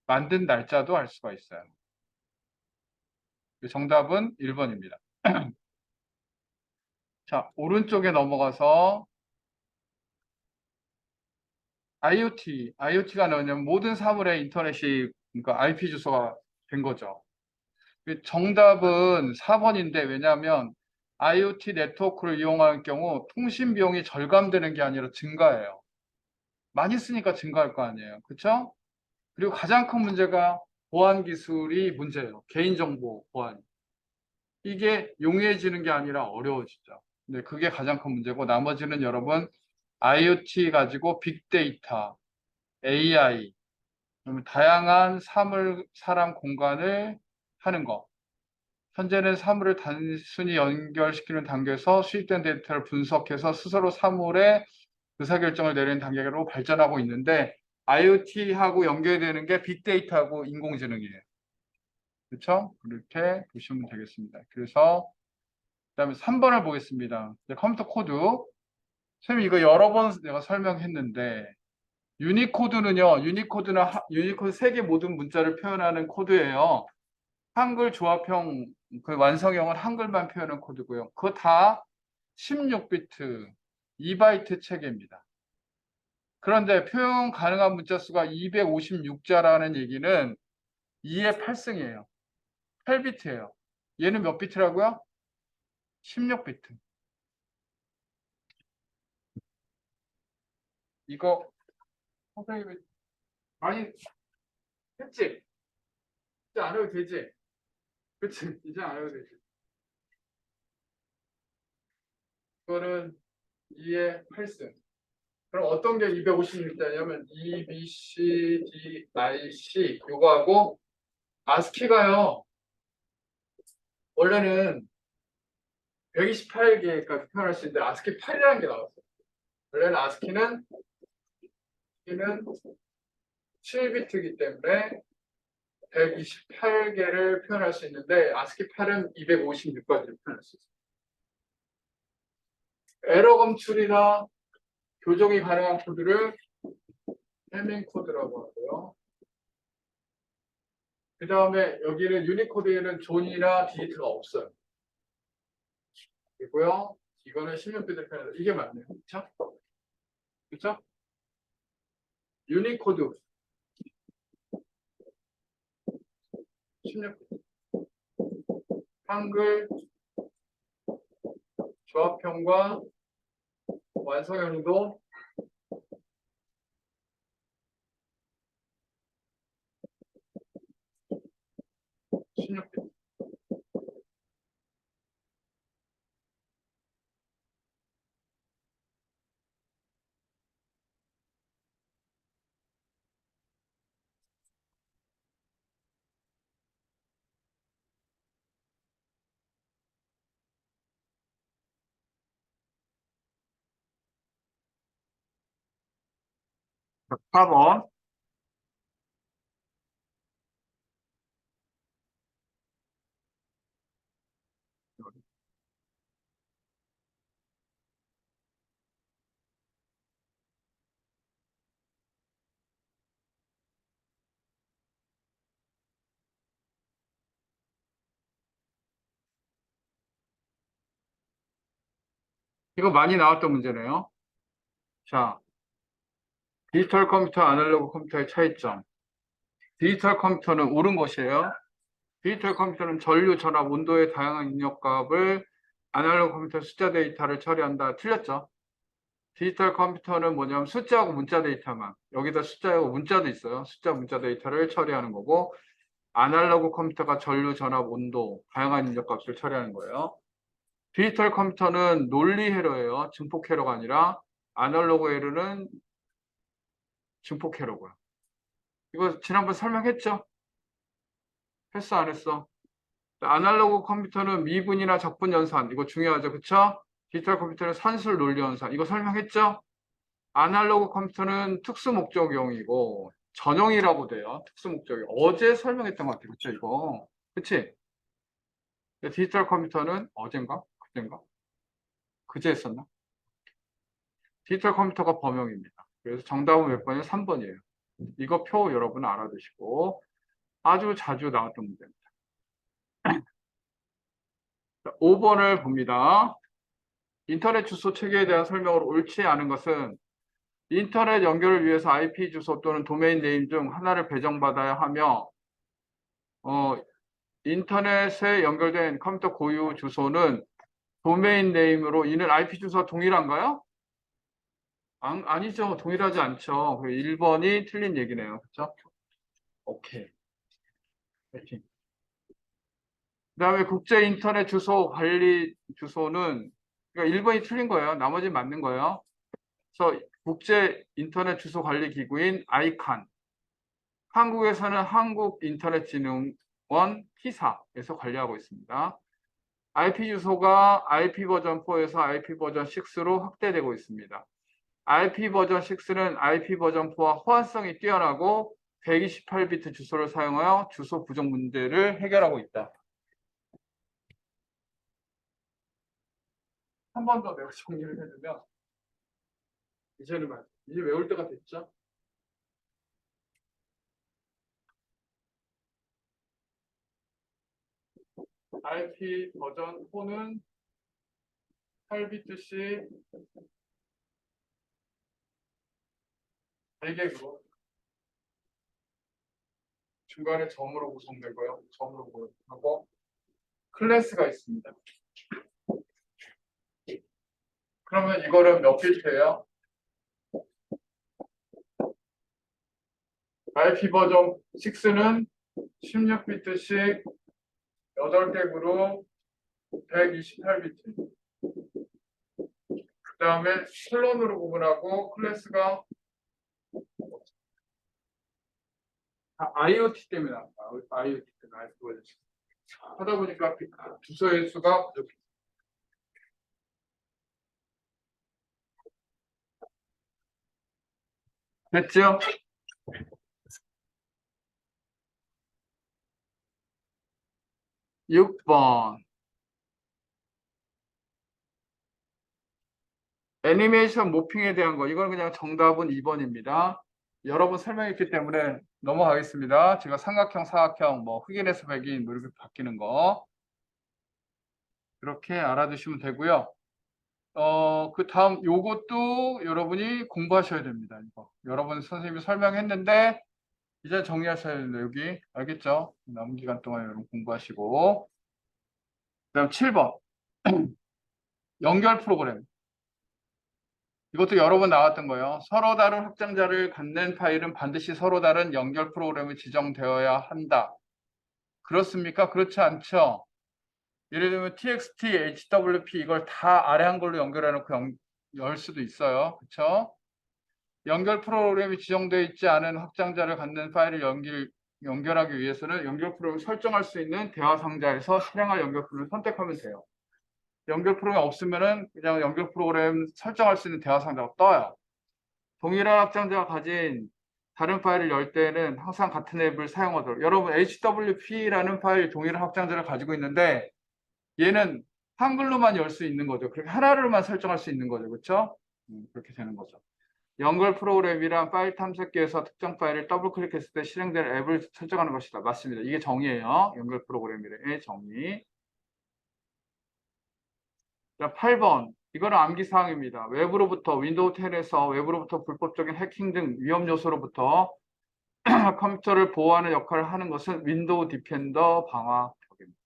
만든 날짜도 알 수가 있어요. 정답은 1번입니다. 자, 오른쪽에 넘어가서 IoT가 뭐냐면 모든 사물의 인터넷이 그러니까 IP 주소가 된 거죠. 정답은 4번인데 왜냐하면 IoT 네트워크를 이용할 경우 통신 비용이 절감되는 게 아니라 증가해요. 많이 쓰니까 증가할 거 아니에요. 그렇죠? 그리고 가장 큰 문제가 보안 기술이 문제예요. 개인정보 보안. 이게 용이해지는 게 아니라 어려워지죠. 근데 그게 가장 큰 문제고 나머지는 여러분 IoT 가지고 빅데이터, AI, 다양한 사물, 사람, 공간을 하는 거. 현재는 사물을 단순히 연결시키는 단계에서 수집된 데이터를 분석해서 스스로 사물의 의사결정을 내리는 단계로 발전하고 있는데 IoT하고 연결되는 게 빅데이터하고 인공지능이에요. 그렇죠? 그렇게 보시면 되겠습니다. 그래서 그다음에 3번을 보겠습니다. 컴퓨터 코드. 선생님 이거 여러 번 내가 설명했는데 유니코드는 세개 모든 문자를 표현하는 코드예요. 한글 조합형 그 완성형은 한글만 표현한 코드고요. 그거 다 16비트, 2바이트 체계입니다. 그런데 표현 가능한 문자 수가 256자라는 얘기는 2의 8승이에요. 8비트예요. 얘는 몇 비트라고요? 16비트. 이거 선생님이 많이 했지? 이제 안 해도 되지? 그치? 이제 안 해도 되지? 이거는 2의 8승. 그럼 어떤 게 256자냐면 E, B, C, D, I, C 요거하고 아스키가요. 원래는 128개까지 표현할 수 있는데 아스키 8이라는 게 나왔어요. 원래는 아스키는 7비트이기 때문에 128개를 표현할 수 있는데 아스키 8은 256까지 표현할 수 있어요. 에러 검출이나 교정이 가능한 코드를 해밍 코드라고 하고요. 그 다음에 여기는 유니코드에는 존이나 디지트가 없어요. 그리고요. 이거는 16비트 편에서 이게 맞네요. 그렇죠? 그렇죠? 유니코드 16비트 한글 조합형과 완성형도 16비트. 4번. 이거 많이 나왔던 문제네요. 자, 디지털 컴퓨터, 아날로그 컴퓨터의 차이점. 디지털 컴퓨터는 옳은 것이에요. 디지털 컴퓨터는 전류, 전압, 온도의 다양한 입력값을 아날로그 컴퓨터 숫자 데이터를 처리한다. 틀렸죠? 디지털 컴퓨터는 뭐냐면 숫자하고 문자 데이터만. 여기다 숫자하고 문자도 있어요. 숫자, 문자 데이터를 처리하는 거고, 아날로그 컴퓨터가 전류, 전압, 온도, 다양한 입력값을 처리하는 거예요. 디지털 컴퓨터는 논리 회로예요. 증폭 회로가 아니라 아날로그 회로는 증폭 회로고요. 이거 지난번 설명했죠? 했어, 안 했어? 아날로그 컴퓨터는 미분이나 적분 연산, 이거 중요하죠, 그쵸? 디지털 컴퓨터는 산술 논리 연산, 이거 설명했죠? 아날로그 컴퓨터는 특수 목적용이고 전용이라고 돼요. 특수 목적용. 어제 설명했던 것 같아요, 그쵸? 이거, 그치? 디지털 컴퓨터는 어젠가? 그젠가? 그제 했었나? 디지털 컴퓨터가 범용입니다. 그래서 정답은 몇 번이에요? 3번이에요. 이거 표 여러분 알아두시고 아주 자주 나왔던 문제입니다. 5번을 봅니다. 인터넷 주소 체계에 대한 설명으로 옳지 않은 것은 인터넷 연결을 위해서 IP 주소 또는 도메인 네임 중 하나를 배정받아야 하며 인터넷에 연결된 컴퓨터 고유 주소는 도메인 네임으로 이는 IP 주소와 동일한가요? 아니죠. 동일하지 않죠. 1번이 틀린 얘기네요. 그렇죠? 오케이. 그 다음에 국제 인터넷 주소 관리 주소는 그러니까 1번이 틀린 거예요. 나머지 맞는 거예요. 그래서 국제 인터넷 주소 관리 기구인 아이칸. 한국에서는 한국인터넷진흥원 T사에서 관리하고 있습니다. IP 주소가 IP 버전 4에서 IP 버전 6로 확대되고 있습니다. IP 버전 6는 IP 버전 4와 호환성이 뛰어나고 128비트 주소를 사용하여 주소 부족 문제를 해결하고 있다. 한 번 더 내가 정리를 해주면 이제 외울 때가 됐죠? IP 버전 4는 8비트씩 4개로 중간에 점으로 구성되고요. 점으로 구성하고 클래스가 있습니다. 그러면 이거는 몇 비트예요? IP 버전 6는 16비트씩 8개구로 128비트. 그 다음에 클론으로 구분하고 클래스가 IoT 때문에 나온다. IoT 때문에 하다 보니까 주소의 수가 부족해. 됐죠? 6번. 애니메이션 모핑에 대한 거. 이건 그냥 정답은 2번입니다. 여러 번 설명했기 때문에 넘어가겠습니다. 제가 삼각형, 사각형, 뭐 흑인에서 백인 뭐 이렇게 바뀌는 거. 이렇게 알아두시면 되고요. 그 다음 요것도 여러분이 공부하셔야 됩니다. 이거. 여러분 선생님이 설명했는데 이제 정리하셔야 됩니다. 여기 알겠죠? 남은 기간 동안 여러분 공부하시고 그다음 7번 연결 프로그램. 이것도 여러 번 나왔던 거예요. 서로 다른 확장자를 갖는 파일은 반드시 서로 다른 연결 프로그램이 지정되어야 한다. 그렇습니까? 그렇지 않죠? 예를 들면 txt, hwp 이걸 다 아래 한글로 연결해 놓고 열 수도 있어요. 그렇죠? 연결 프로그램이 지정되어 있지 않은 확장자를 갖는 파일을 연결하기 위해서는 연결 프로그램을 설정할 수 있는 대화 상자에서 실행할 연결 프로그램을 선택하면 돼요. 연결 프로그램이 없으면은 그냥 연결 프로그램 설정할 수 있는 대화 상자가 떠요. 동일한 확장자가 가진 다른 파일을 열 때는 항상 같은 앱을 사용하도록. 여러분 HWP라는 파일 동일한 확장자를 가지고 있는데 얘는 한글로만 열 수 있는 거죠. 그렇게 하나로만 설정할 수 있는 거죠. 그렇죠? 그렇게 되는 거죠. 연결 프로그램이란 파일 탐색기에서 특정 파일을 더블 클릭했을 때 실행될 앱을 설정하는 것이다. 맞습니다. 이게 정의예요. 연결 프로그램의 정의. 자, 8번. 이거는 암기사항입니다. 외부로부터 윈도우 10에서 외부로부터 불법적인 해킹 등 위험 요소로부터 컴퓨터를 보호하는 역할을 하는 것은 윈도우 디펜더 방화벽입니다.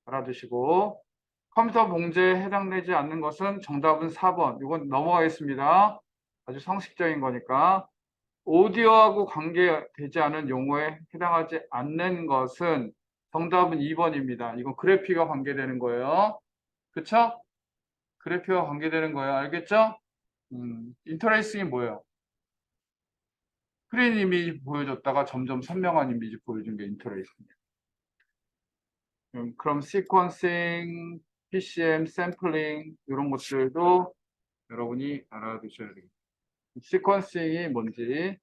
알아두시고 컴퓨터 봉제에 해당되지 않는 것은 정답은 4번. 이건 넘어가겠습니다. 아주 상식적인 거니까. 오디오하고 관계되지 않은 용어에 해당하지 않는 것은 정답은 2번입니다. 이건 그래픽과 관계되는 거예요. 그쵸? 그래픽과 관계되는 거예요. 알겠죠? 인터레이싱이 뭐예요? 스크린 이미지 보여줬다가 점점 선명한 이미지 보여준 게 인터레이싱이에요. 그럼 시퀀싱, PCM, 샘플링 이런 것들도 여러분이 알아두셔야 돼요. 시퀀싱이 뭔지.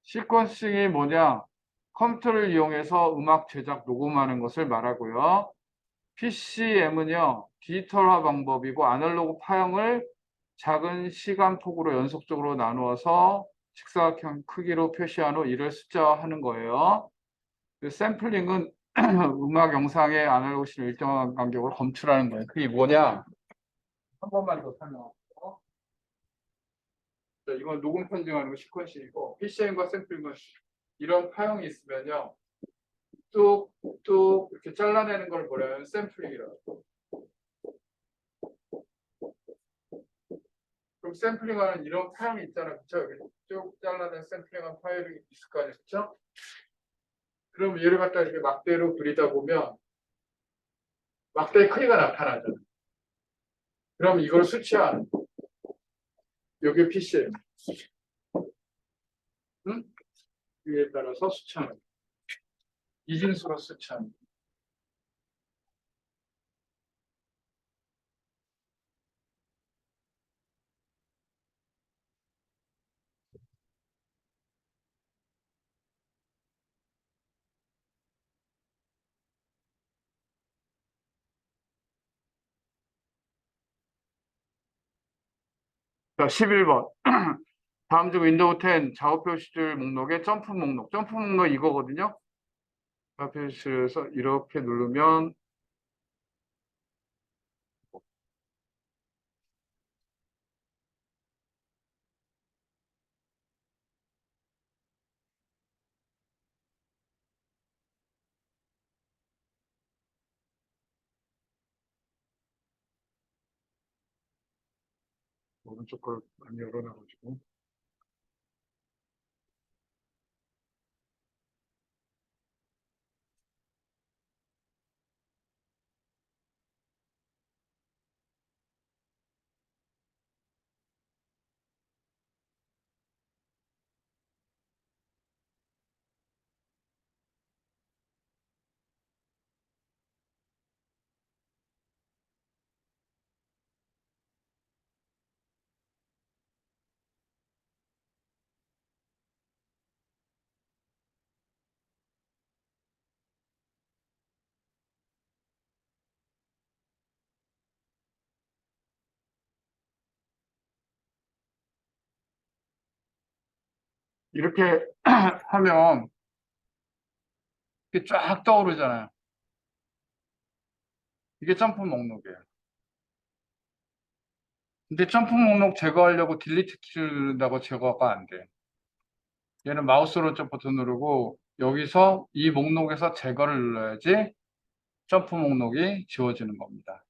시퀀싱이 뭐냐? 컴퓨터를 이용해서 음악 제작, 녹음하는 것을 말하고요. PCM은요, 디지털화 방법이고 아날로그 파형을 작은 시간폭으로 연속적으로 나누어서 직사각형 크기로 표시한 후 이를 숫자화하는 거예요. 그 샘플링은 음악 영상의 아날로그 시를 일정한 간격으로 검출하는 거예요. 그게 뭐냐? 한 번만 더 설명할게요. 자, 이건 녹음 편집하는 거 시퀀싱이고 PCM과 샘플링은 이런 파형이 있으면요. 뚝뚝 이렇게 잘라내는 걸 뭐냐면 샘플링이라고. 그럼 샘플링하는 이런 파형이 있잖아요. 그쵸? 여기 쭉 잘라낸 샘플링한 파일이 있을 거 아니에요. 그쵸? 그럼 얘를 갖다 이렇게 막대로 그리다 보면 막대의 크기가 나타나잖아요. 그럼 이걸 수치하는 여기 PCM. 응? 위에 따라서 수치하는 이진수로 수치하는. 자, 11번. 다음 중 윈도우 10 작업 표시줄 목록의 점프 목록. 점프 목록 이거거든요. 작업 표시줄에서 이렇게 누르면 오른쪽 걸 많이 열어놔가지고. 이렇게 하면 이게 쫙 떠오르잖아요. 이게 점프 목록이에요. 근데 점프 목록 제거하려고 딜리트 키를 누른다고 제거가 안 돼. 얘는 마우스 오른쪽 버튼 누르고 여기서 이 목록에서 제거를 눌러야지 점프 목록이 지워지는 겁니다.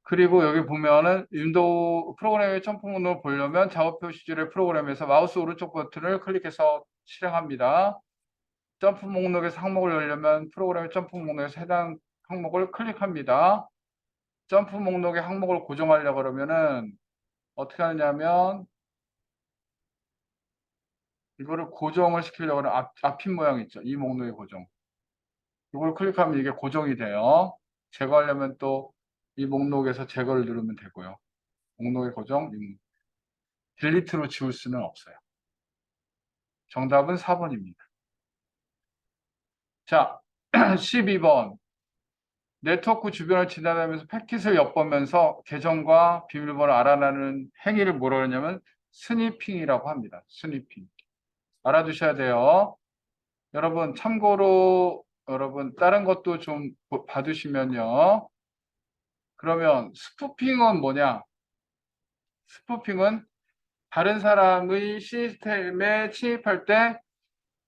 그리고 여기 보면은 윈도우 프로그램의 점프 목록을 보려면 작업 표시줄의 프로그램에서 마우스 오른쪽 버튼을 클릭해서 실행합니다. 점프 목록에서 항목을 열려면 프로그램의 점프 목록에서 해당 항목을 클릭합니다. 점프 목록의 항목을 고정하려고 그러면은 어떻게 하느냐면 이거를 고정을 시키려고 하는 앞핀 모양 있죠. 이 목록의 고정. 이걸 클릭하면 이게 고정이 돼요. 제거하려면 또 이 목록에서 제거를 누르면 되고요. 목록의 고정, 딜리트로 지울 수는 없어요. 정답은 4번입니다. 자, 12번. 네트워크 주변을 지나다니면서 패킷을 엿보면서 계정과 비밀번호를 알아내는 행위를 뭐라 그러냐면 스니핑이라고 합니다. 스니핑. 알아두셔야 돼요. 여러분 참고로 여러분 다른 것도 좀 봐두시면요. 그러면 스푸핑은 뭐냐? 스푸핑은 다른 사람의 시스템에 침입할 때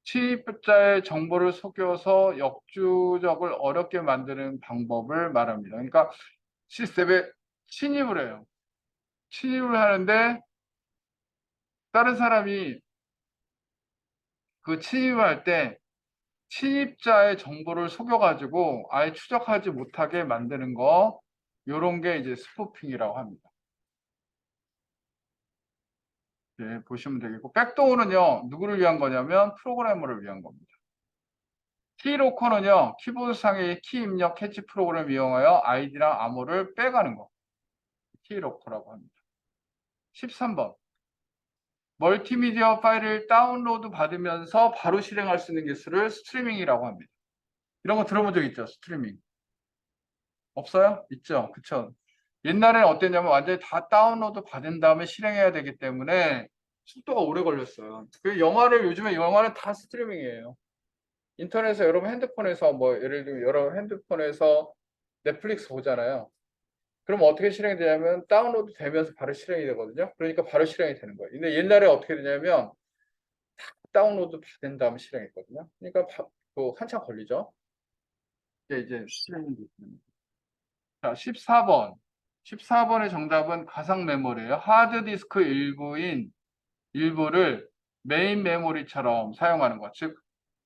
침입자의 정보를 속여서 역주적을 어렵게 만드는 방법을 말합니다. 그러니까 시스템에 침입을 해요. 침입을 하는데 다른 사람이 그 침입할 때 침입자의 정보를 속여가지고 아예 추적하지 못하게 만드는 거, 요런 게 이제 스푸핑이라고 합니다. 네, 보시면 되겠고, 백도어는요 누구를 위한 거냐면 프로그래머를 위한 겁니다. 키로커는요 키보드상의 키 입력 캐치 프로그램을 이용하여 아이디랑 암호를 빼가는 거, 키로커라고 합니다. 13번 멀티미디어 파일을 다운로드 받으면서 바로 실행할 수 있는 기술을 스트리밍이라고 합니다. 이런 거 들어본 적 있죠? 스트리밍. 없어요? 있죠? 그쵸? 옛날에는 어땠냐면 완전히 다 다운로드 받은 다음에 실행해야 되기 때문에 속도가 오래 걸렸어요. 그 영화를, 요즘에 영화는 다 스트리밍이에요. 인터넷에서 여러분 핸드폰에서 뭐 예를 들면 여러분 핸드폰에서 넷플릭스 보잖아요. 그럼 어떻게 실행이 되냐면 다운로드 되면서 바로 실행이 되거든요. 그러니까 바로 실행이 되는 거예요. 근데 옛날에 어떻게 되냐면 다운로드 받은 다음에 실행했거든요. 그러니까 그 한참 걸리죠. 이제 실행이 됐습니다. 자, 14번. 14번의 정답은 가상 메모리예요. 하드디스크 일부를 메인 메모리처럼 사용하는 것. 즉,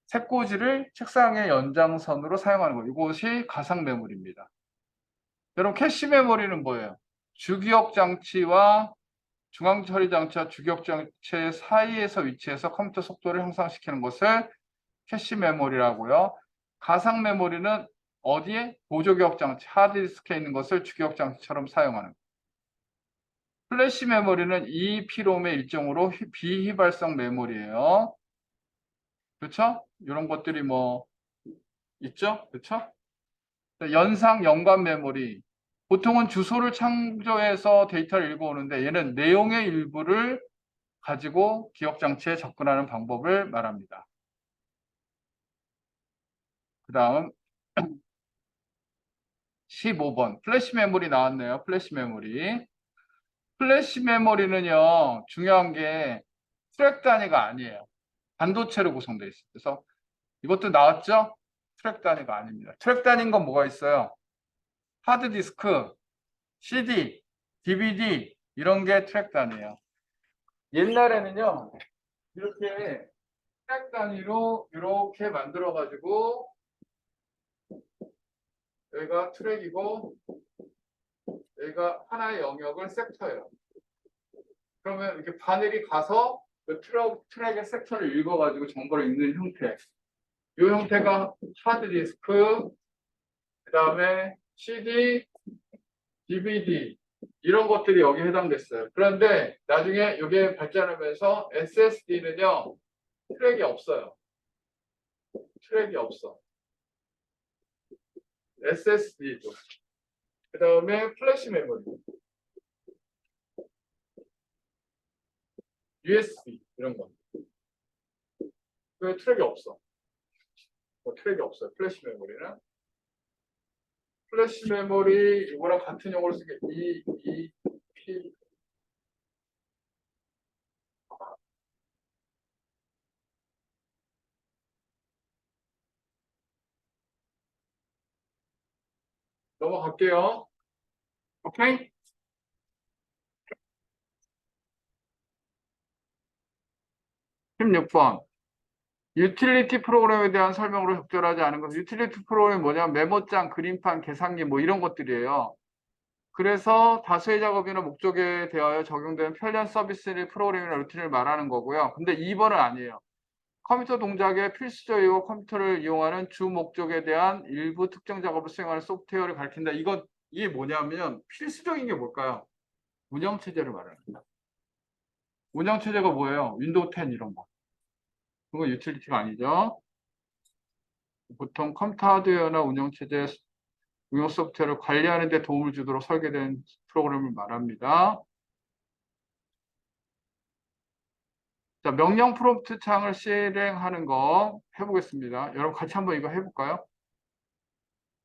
책꽂이를 책상의 연장선으로 사용하는 것. 이것이 가상 메모리입니다. 여러분, 캐시 메모리는 뭐예요? 주기억 장치와 중앙 처리 장치와 주기억 장치 사이에서 위치해서 컴퓨터 속도를 향상시키는 것을 캐시 메모리라고요. 가상 메모리는 어디에? 보조기억 장치, 하드디스크에 있는 것을 주기억 장치처럼 사용하는. 플래시 메모리는 EEP롬의 일종으로 비휘발성 메모리예요. 그렇죠? 이런 것들이 뭐 있죠? 그렇죠? 연상 연관 메모리. 보통은 주소를 창조해서 데이터를 읽어오는데 얘는 내용의 일부를 가지고 기억 장치에 접근하는 방법을 말합니다. 그 다음 15번 플래시 메모리 나왔네요. 플래시 메모리. 플래시 메모리는요 중요한 게 트랙 단위가 아니에요. 반도체로 구성되어 있어요. 그래서 이것도 나왔죠? 트랙 단위가 아닙니다. 트랙 단위인 건 뭐가 있어요? 하드디스크, CD, DVD 이런 게 트랙 단위예요. 옛날에는요 이렇게 트랙 단위로 이렇게 만들어 가지고 여기가 트랙이고 여기가 하나의 영역을 섹터예요. 그러면 이렇게 바늘이 가서 그 트랙의 섹터를 읽어가지고 정보를 읽는 형태. 이 형태가 하드디스크, 그 다음에 CD, DVD 이런 것들이 여기에 해당됐어요. 그런데 나중에 이게 발전하면서 SSD는요 트랙이 없어요. 트랙이 없어. SSD도. 그 다음에 플래시 메모리, USB 이런 거. 그 트랙이 없어. 트랙이 없어요. 플래시 메모리는. 플래시 메모리 이거랑 같은 용어를 쓰게 EEP 넘어갈게요. 오케이? 16번. 유틸리티 프로그램에 대한 설명으로 적절하지 않은 것은 유틸리티 프로그램이 뭐냐면 메모장, 그림판, 계산기 뭐 이런 것들이에요. 그래서 다수의 작업이나 목적에 대하여 적용되는 편리한 서비스의 프로그램이나 루틴을 말하는 거고요. 근데 2번은 아니에요. 컴퓨터 동작의 필수적이고 컴퓨터를 이용하는 주 목적에 대한 일부 특정 작업을 수행하는 소프트웨어를 가리킨다. 이게 뭐냐면 필수적인 게 뭘까요? 운영체제를 말합니다. 운영체제가 뭐예요? 윈도우 10 이런 거. 그거 유틸리티가 아니죠. 보통 컴퓨터 하드웨어나 운영체제, 운영 소프트웨어를 관리하는 데 도움을 주도록 설계된 프로그램을 말합니다. 자, 명령 프롬프트 창을 실행하는 거 해보겠습니다. 여러분 같이 한번 이거 해볼까요?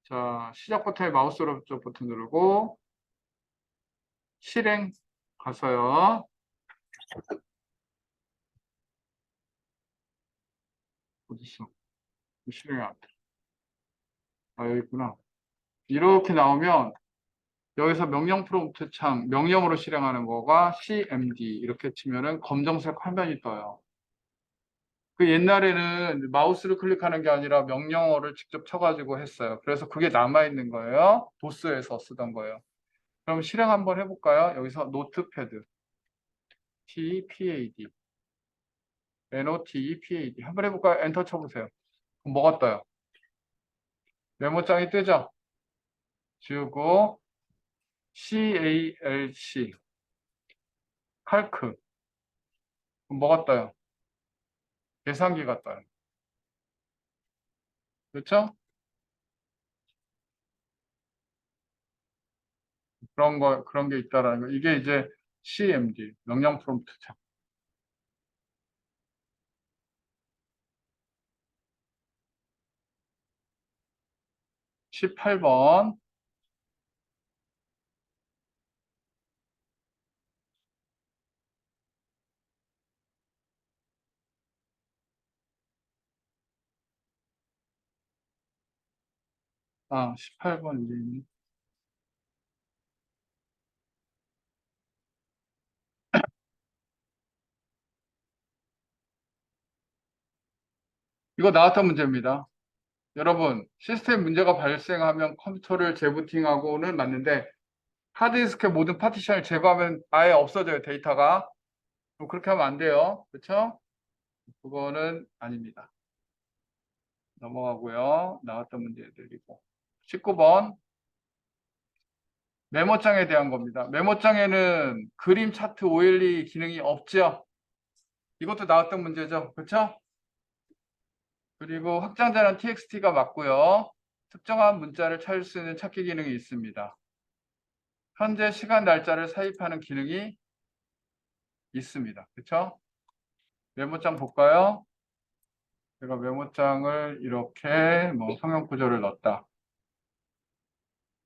자, 시작 버튼에 마우스 오른쪽 버튼 누르고 실행 가서요. 어디 있어? 실행이 안 돼. 아, 여기 있구나. 이렇게 나오면 여기서 명령 프롬프트 창, 명령으로 실행하는 거가 CMD 이렇게 치면은 검정색 화면이 떠요. 그 옛날에는 마우스를 클릭하는 게 아니라 명령어를 직접 쳐가지고 했어요. 그래서 그게 남아있는 거예요. 도스에서 쓰던 거예요. 그럼 실행 한번 해볼까요? 여기서 노트패드, TPAD, NOTEPAD 한번 해볼까요? 엔터 쳐보세요. 그럼 뭐가 떠요? 메모장이 뜨죠? 지우고 CALC, 칼크, 그럼 뭐가 떠요? 계산기가 떠요. 그렇죠? 그런 게 있다라는 거. 이게 이제 CMD, 명령 프롬프트 창. 18번. 아, 18번 이제 이거 나왔던 문제입니다. 여러분, 시스템 문제가 발생하면 컴퓨터를 재부팅하고는 맞는데 하드디스크의 모든 파티션을 제거하면 아예 없어져요, 데이터가. 그럼 그렇게 하면 안 돼요. 그렇죠? 그거는 아닙니다. 넘어가고요. 나왔던 문제 드리고. 19번. 메모장에 대한 겁니다. 메모장에는 그림 차트 OLE 기능이 없죠? 이것도 나왔던 문제죠. 그렇죠? 그리고 확장자는 txt가 맞고요. 특정한 문자를 찾을 수 있는 찾기 기능이 있습니다. 현재 시간 날짜를 삽입하는 기능이 있습니다. 그렇죠? 메모장 볼까요? 제가 메모장을 이렇게 뭐 성형 구조를 넣었다.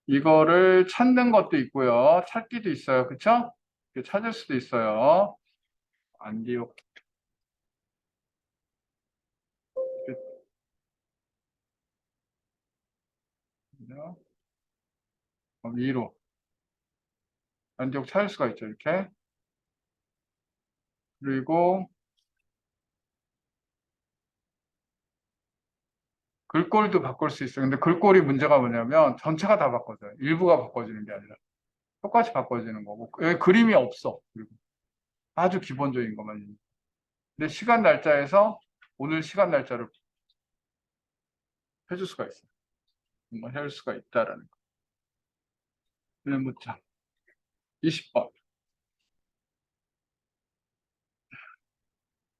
이거를 찾는 것도 있고요. 찾기도 있어요. 그렇죠? 찾을 수도 있어요. 안디오 위로 안디옥 찾을 수가 있죠. 이렇게. 그리고 글꼴도 바꿀 수 있어요. 근데 글꼴이 문제가 뭐냐면 전체가 다 바꿔져요. 일부가 바꿔지는 게 아니라 똑같이 바꿔지는 거고 여기 그림이 없어. 그리고 아주 기본적인 것만 있는. 근데 시간 날짜에서 오늘 시간 날짜를 해줄 수가 있어요. 해줄 수가 있다라는 거. 메모장 20번.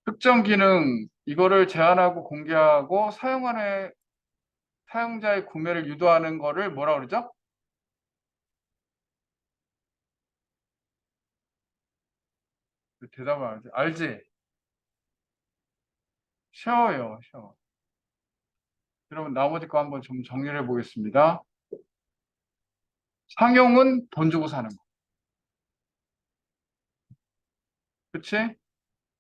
특정 기능 이거를 제한하고 공개하고 사용자의 구매를 유도하는 거를 뭐라 그러죠? 대답을 알지? 알지? 쉬워요, 쉬워. 여러분 나머지 거 한번 좀 정리를 해 보겠습니다. 상용은 돈 주고 사는 거. 그치?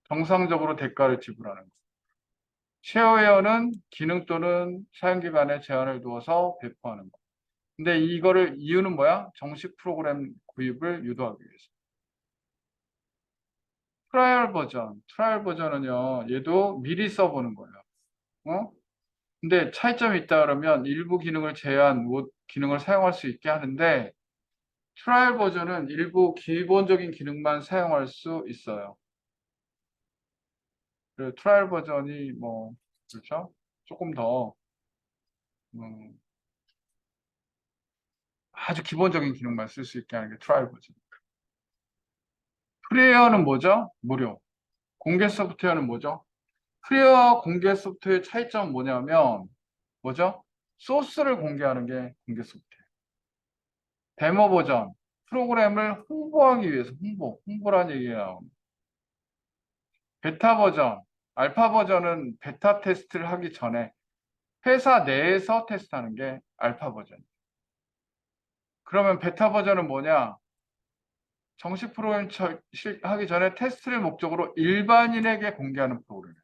정상적으로 대가를 지불하는 거. 쉐어웨어는 기능 또는 사용기간에 제한을 두어서 배포하는 거. 근데 이거를 이유는 뭐야? 정식 프로그램 구입을 유도하기 위해서. 트라이얼 버전은요, 얘도 미리 써보는 거예요. 어? 근데 차이점이 있다 그러면 일부 기능을 제한, 기능을 사용할 수 있게 하는데, 트라이얼 버전은 일부 기본적인 기능만 사용할 수 있어요. 그 트라이얼 버전이 뭐, 그렇죠? 조금 더, 음, 아주 기본적인 기능만 쓸 수 있게 하는 게 트라이얼 버전. 프리웨어는 뭐죠? 무료. 공개 소프트웨어는 뭐죠? 프리웨어와 공개 소프트웨어의 차이점은 뭐냐면, 뭐죠? 소스를 공개하는 게 공개 소프트웨어. 데모 버전, 프로그램을 홍보하기 위해서 홍보라는 얘기가 나옵니다. 베타 버전, 알파 버전은 베타 테스트를 하기 전에 회사 내에서 테스트하는 게 알파 버전. 그러면 베타 버전은 뭐냐? 정식 프로그램 하기 전에 테스트를 목적으로 일반인에게 공개하는 프로그램.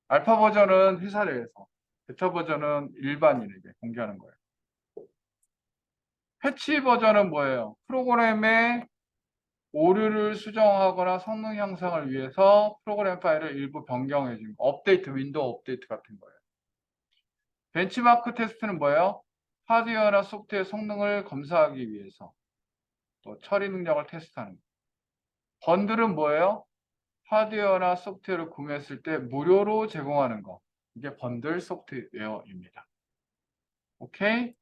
알파 버전은 회사 내에서, 베타 버전은 일반인에게 공개하는 거예요. 패치 버전은 뭐예요? 프로그램의 오류를 수정하거나 성능 향상을 위해서 프로그램 파일을 일부 변경해 준 거. 업데이트, 윈도우 업데이트 같은 거예요. 벤치마크 테스트는 뭐예요? 하드웨어나 소프트웨어 성능을 검사하기 위해서 또 처리 능력을 테스트하는 거. 번들은 뭐예요? 하드웨어나 소프트웨어를 구매했을 때 무료로 제공하는 거. 이게 번들 소프트웨어입니다. 오케이?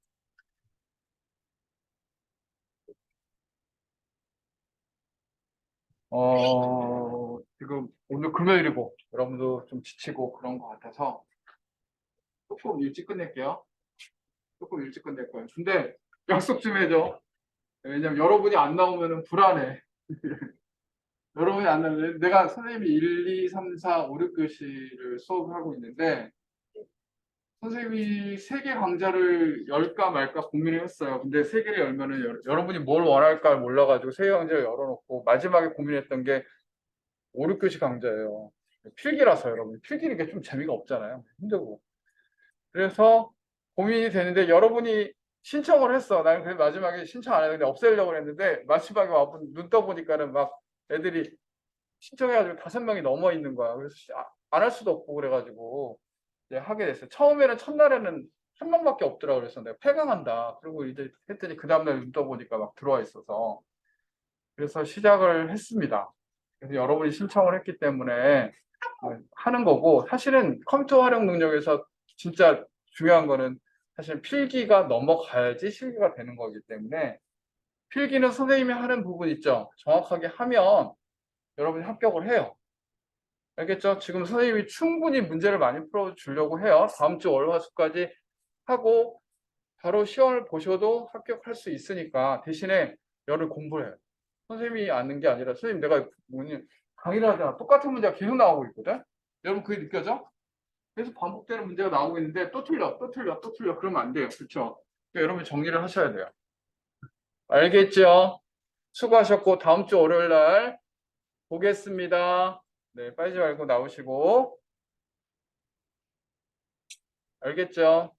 지금 오늘 금요일이고 여러분도 좀 지치고 그런 것 같아서 조금 일찍 끝낼게요. 조금 일찍 끝낼 거예요. 근데 약속 좀 해줘. 왜냐면 여러분이 안 나오면 불안해. 여러분이 안 나오면 내가 선생님이 1, 2, 3, 4, 5, 6교시를 수업하고 있는데 선생님이 3개 강좌를 열까 말까 고민을 했어요. 근데 3개를 열면은 여러분이 뭘 원할까 몰라가지고 3개 강좌를 열어놓고 마지막에 고민했던 게 5, 6교시 강좌예요. 필기라서 여러분. 필기는 게 좀 재미가 없잖아요. 힘들고. 그래서 고민이 되는데 여러분이 신청을 했어. 나는 그 마지막에 신청 안 했는데 없애려고 했는데 마지막에 눈 떠보니까는 막 애들이 신청해가지고 5명이 넘어 있는 거야. 그래서 안 할 수도 없고 그래가지고 이제 하게 됐어요. 처음에는 첫날에는 한 명밖에 없더라고 그래서 내가 폐강한다. 그리고 이제 했더니 그 다음날 눈 떠보니까 막 들어와 있어서 그래서 시작을 했습니다. 그래서 여러분이 신청을 했기 때문에 하는 거고 사실은 컴퓨터 활용 능력에서 진짜 중요한 거는 사실 필기가 넘어가야지 실기가 되는 거기 때문에 필기는 선생님이 하는 부분 있죠. 정확하게 하면 여러분이 합격을 해요. 알겠죠? 지금 선생님이 충분히 문제를 많이 풀어주려고 해요. 다음 주 월화수까지 하고 바로 시험을 보셔도 합격할 수 있으니까 대신에 열을 공부를 해요. 선생님이 아는 게 아니라 선생님 내가 강의를 하잖아. 똑같은 문제가 계속 나오고 있거든. 여러분 그게 느껴져? 계속 반복되는 문제가 나오고 있는데 또 틀려, 또 틀려, 또 틀려. 그러면 안 돼요. 그렇죠? 그러니까 여러분 정리를 하셔야 돼요. 알겠죠? 수고하셨고 다음 주 월요일 날 보겠습니다. 네, 빠지지 말고 나오시고 알겠죠?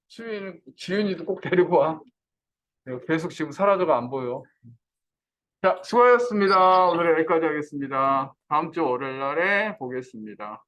지윤이도 꼭 데리고 와. 계속 지금 사라져가 안 보여. 자, 수고하셨습니다. 오늘 여기까지 하겠습니다. 다음 주 월요일 날에 보겠습니다.